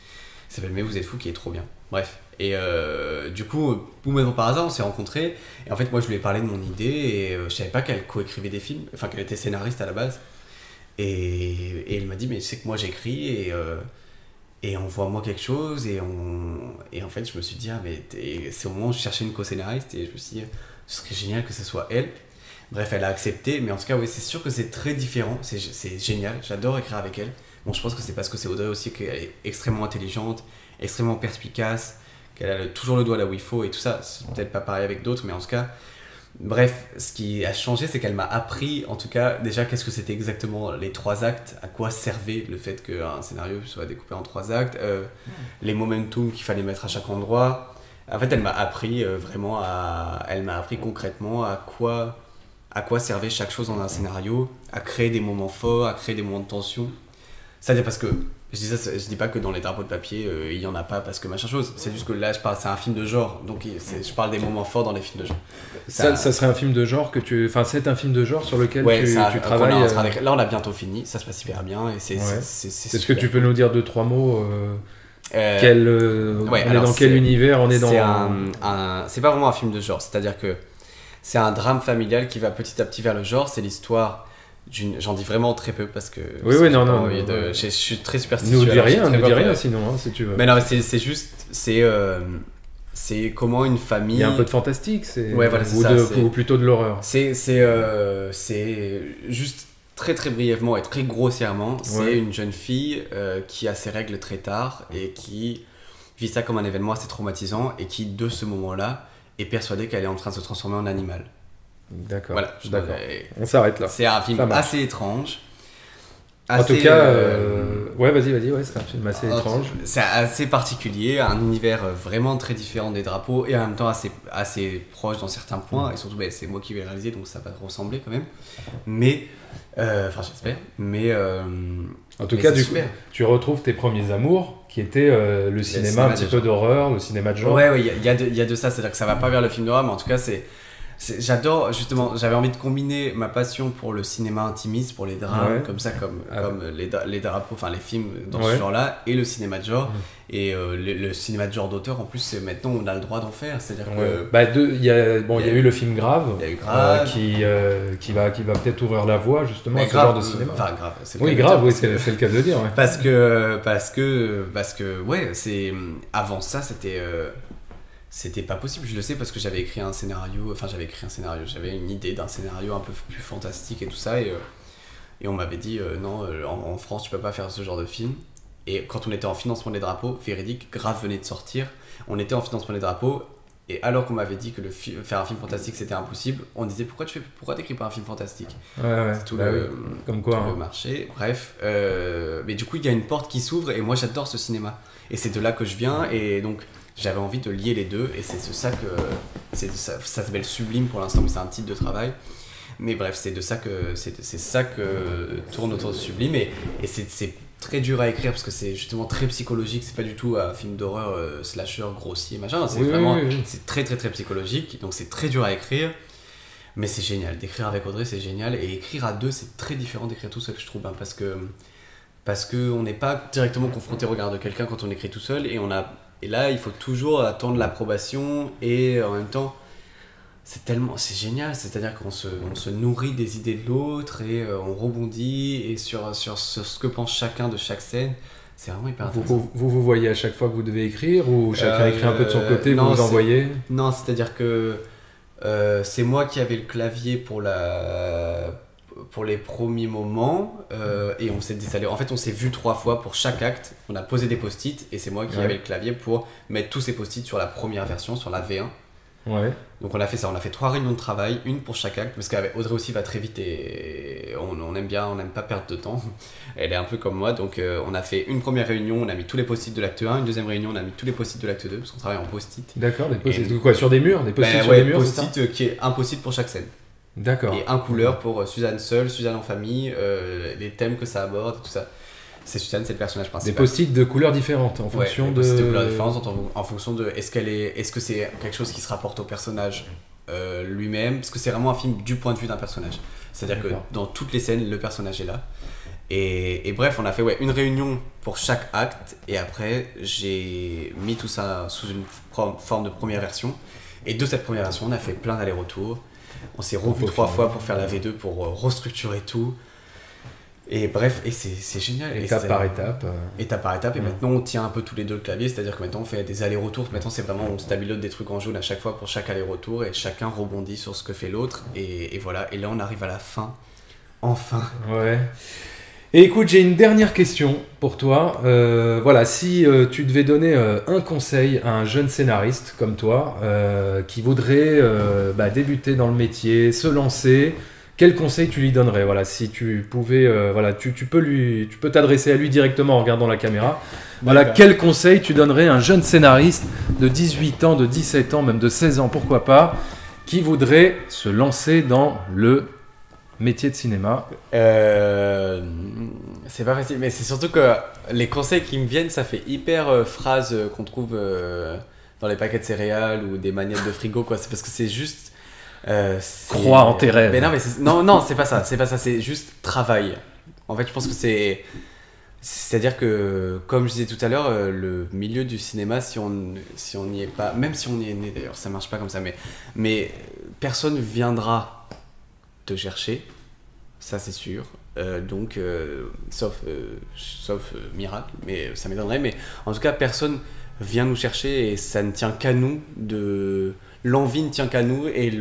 Il s'appelle Mais vous êtes fous, qui est trop bien. Bref. Et du coup, complètement par hasard, on s'est rencontrés. Et en fait, moi, je lui ai parlé de mon idée, et je savais pas qu'elle coécrivait des films, enfin qu'elle était scénariste à la base. Et elle m'a dit, mais c'est que moi j'écris, et envoie-moi quelque chose. Et en fait, je me suis dit, c'est au moment où je cherchais une co-scénariste, et je me suis dit, ce serait génial que ce soit elle. Bref, elle a accepté, mais en tout cas, oui, c'est sûr que c'est très différent, c'est génial, j'adore écrire avec elle. Bon, je pense que c'est parce que c'est Audrey aussi, qu'elle est extrêmement intelligente, extrêmement perspicace, qu'elle a toujours le doigt là où il faut et tout ça. C'est peut-être pas pareil avec d'autres, mais en tout cas, bref, ce qui a changé, c'est qu'elle m'a appris, en tout cas, déjà, qu'est-ce que c'était exactement les 3 actes, à quoi servait le fait qu'un scénario soit découpé en 3 actes, les momentum qu'il fallait mettre à chaque endroit. En fait, elle m'a appris elle m'a appris concrètement à quoi servait chaque chose dans un scénario, à créer des moments forts, à créer des moments de tension. C'est-à-dire parce que je dis pas que dans les drapeaux de papier il y en a pas parce que machin chose, c'est juste que là c'est un film de genre, donc je parle des moments forts dans les films de genre. Ça serait un film de genre c'est un film de genre sur lequel tu travailles. Là on a bientôt fini, ça se passe hyper bien, et c'est Est-ce que tu peux nous dire 2-3 mots on est dans quel univers on est dans. C'est pas vraiment un film de genre, c'est-à-dire que c'est un drame familial qui va petit à petit vers le genre. C'est l'histoire j'en dis vraiment très peu parce que je suis très superstitieux. Nous dis rien sinon, si tu veux. Mais non, c'est juste c'est comment une famille. Il y a un peu de fantastique, ou plutôt de l'horreur. C'est juste très très brièvement et très grossièrement, c'est une jeune fille qui a ses règles très tard et qui vit ça comme un événement assez traumatisant, et qui de ce moment-là est persuadée qu'elle est en train de se transformer en animal. D'accord. Voilà, on s'arrête là. C'est un film assez étrange. En tout cas, vas-y, c'est un film assez étrange. C'est assez particulier, un univers vraiment très différent des drapeaux, et en même temps assez proche dans certains points, et surtout c'est moi qui vais le réaliser, donc ça va ressembler quand même. Mais, j'espère, mais... en tout cas, tu retrouves tes premiers amours, qui étaient le cinéma un petit peu d'horreur, le cinéma de genre. Ouais, il y a de ça, c'est-à-dire que ça va pas vers le film d'horreur, mais en tout cas, j'adore, justement, j'avais envie de combiner ma passion pour le cinéma intimiste, pour les drames, comme les drapeaux, enfin les films dans ce genre-là, et le cinéma de genre. Et le cinéma de genre d'auteur, en plus, maintenant on a le droit d'en faire. C'est-à-dire que. Il y a eu le film Grave, qui va peut-être ouvrir la voie justement à ce genre de cinéma. Enfin, Grave, c'est le cas de dire. Parce que avant ça, c'était pas possible, je le sais, parce que j'avais écrit un scénario, j'avais une idée d'un scénario un peu plus fantastique et tout ça, et on m'avait dit non, en France tu peux pas faire ce genre de film. Et quand on était en financement des drapeaux, véridique, Grave venait de sortir, on était en financement des drapeaux, et alors qu'on m'avait dit que faire un film fantastique c'était impossible, on disait pourquoi t'écris pas un film fantastique. C'est tout comme quoi, le marché, bref. Mais du coup il y a une porte qui s'ouvre, et moi j'adore ce cinéma, et c'est de là que je viens, et donc j'avais envie de lier les deux, et c'est ça que ça s'appelle Sublime pour l'instant, mais c'est un titre de travail. Mais bref, c'est ça que tourne autour de Sublime, et c'est très dur à écrire parce que c'est justement très psychologique. C'est pas du tout un film d'horreur slasher grossier machin. C'est vraiment c'est très très très psychologique. Donc c'est très dur à écrire. Mais c'est génial, d'écrire avec Audrey c'est génial, et écrire à deux c'est très différent d'écrire tout seul, je trouve, hein, parce que on n'est pas directement confronté au regard de quelqu'un quand on écrit tout seul, et là il faut toujours attendre l'approbation, et en même temps c'est génial, c'est-à-dire qu'on se nourrit des idées de l'autre, et on rebondit et sur ce que pense chacun de chaque scène. C'est vraiment hyper intéressant. Vous voyez à chaque fois que vous devez écrire, ou chacun écrit un peu de son côté, vous envoyez? Non, c'est-à-dire que c'est moi qui avais le clavier pour les premiers moments, et on s'est désalé. En fait, on s'est vu 3 fois pour chaque acte. On a posé des post-it, et c'est moi qui avais le clavier pour mettre tous ces post-it sur la première version, sur la V1. Ouais. Donc on a fait ça, on a fait 3 réunions de travail, une pour chaque acte, parce qu'Audrey aussi va très vite, et on aime pas perdre de temps. Elle est un peu comme moi, donc on a fait une première réunion, on a mis tous les post-it de l'acte 1, une deuxième réunion, on a mis tous les post-it de l'acte 2, parce qu'on travaille en post-it. D'accord, des post-it quoi, sur des murs, des post-it sur des murs, post-it qui est un post-it pour chaque scène. D'accord. Et un couleur pour Suzanne seule, Suzanne en famille, les thèmes que ça aborde, tout ça. C'est Suzanne, c'est le personnage principal. Des post-it de couleurs différentes en fonction de... de couleurs différentes en fonction de est-ce que c'est quelque chose qui se rapporte au personnage lui-même, parce que c'est vraiment un film du point de vue d'un personnage. C'est-à-dire que dans toutes les scènes, le personnage est là. Et bref, on a fait une réunion pour chaque acte, et après j'ai mis tout ça sous une forme de première version. Et de cette première version, on a fait plein d'allers-retours. On s'est revu 3 fois pour faire la V2, pour restructurer tout. Et bref, et c'est génial. Étape par étape. Étape par étape, et maintenant on tient un peu tous les deux le clavier, c'est-à-dire que maintenant on fait des allers-retours. Maintenant c'est vraiment, on stabilise des trucs en jaune à chaque fois pour chaque aller-retour, et chacun rebondit sur ce que fait l'autre, et voilà. Et là on arrive à la fin. Enfin. Ouais. Et écoute, j'ai une dernière question pour toi. Voilà, si tu devais donner un conseil à un jeune scénariste comme toi, qui voudrait débuter dans le métier, se lancer, quel conseil tu lui donnerais? Voilà, si tu pouvais, tu peux t'adresser à lui directement en regardant la caméra. Voilà, quel conseil tu donnerais à un jeune scénariste de 18 ans, de 17 ans, même de 16 ans, pourquoi pas, qui voudrait se lancer dans le métier de cinéma? C'est pas facile, mais c'est surtout que les conseils qui me viennent, ça fait hyper phrase qu'on trouve dans les paquets de céréales ou des magnettes de frigo, quoi. C'est parce que c'est juste... crois en tes rêves. Mais non, c'est pas ça, c'est juste travail. En fait, je pense que c'est-à-dire que, comme je disais tout à l'heure, le milieu du cinéma, si on n'y est pas, même si on y est né d'ailleurs, ça marche pas comme ça, mais personne viendra te chercher, ça c'est sûr. Donc, sauf miracle, mais ça m'étonnerait, mais en tout cas, personne vient nous chercher, et ça ne tient qu'à nous l'envie ne tient qu'à nous, et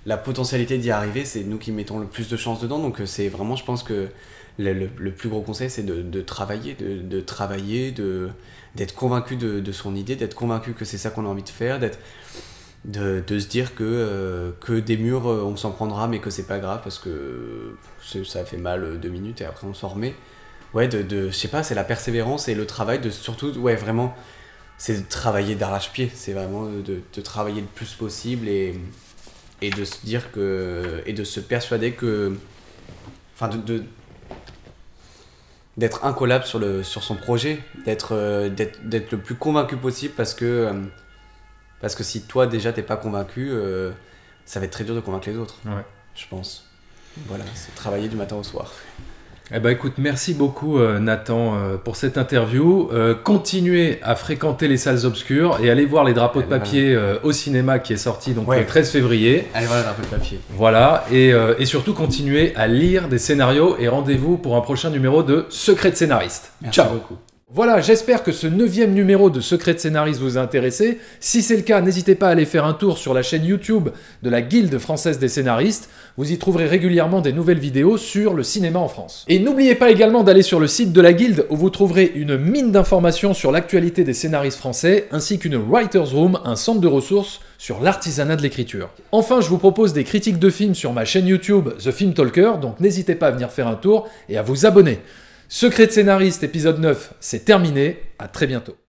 la potentialité d'y arriver, c'est nous qui mettons le plus de chance dedans. Donc c'est vraiment, je pense que le plus gros conseil, c'est de travailler, d'être convaincu de son idée, d'être convaincu que c'est ça qu'on a envie de faire, de se dire que des murs, on s'en prendra, mais que c'est pas grave, parce que ça fait mal 2 minutes et après on s'en remet. Ouais, je sais pas, c'est la persévérance et le travail, surtout, ouais, vraiment... C'est de travailler d'arrache-pied, c'est vraiment de travailler le plus possible, et de se dire et de se persuader que, enfin d'être incollable sur son projet, d'être le plus convaincu possible, parce que si toi déjà t'es pas convaincu, ça va être très dur de convaincre les autres. Ouais. Je pense. Voilà, c'est travailler du matin au soir. Eh ben écoute, merci beaucoup Nathan pour cette interview. Continuez à fréquenter les salles obscures et allez voir Les Drapeaux de papier au cinéma, qui est sorti donc le 13 février. Allez voir Les Drapeaux de papier. Voilà, et surtout continuez à lire des scénarios, et rendez-vous pour un prochain numéro de Secret de scénariste. Merci Ciao beaucoup. Voilà, j'espère que ce 9e numéro de Secret de scénariste vous a intéressé. Si c'est le cas, n'hésitez pas à aller faire un tour sur la chaîne YouTube de la Guilde française des scénaristes. Vous y trouverez régulièrement des nouvelles vidéos sur le cinéma en France. Et n'oubliez pas également d'aller sur le site de la Guilde, où vous trouverez une mine d'informations sur l'actualité des scénaristes français, ainsi qu'une Writer's Room, un centre de ressources sur l'artisanat de l'écriture. Enfin, je vous propose des critiques de films sur ma chaîne YouTube The Film Talker, donc n'hésitez pas à venir faire un tour et à vous abonner. Secret de scénariste épisode 9, c'est terminé, à très bientôt.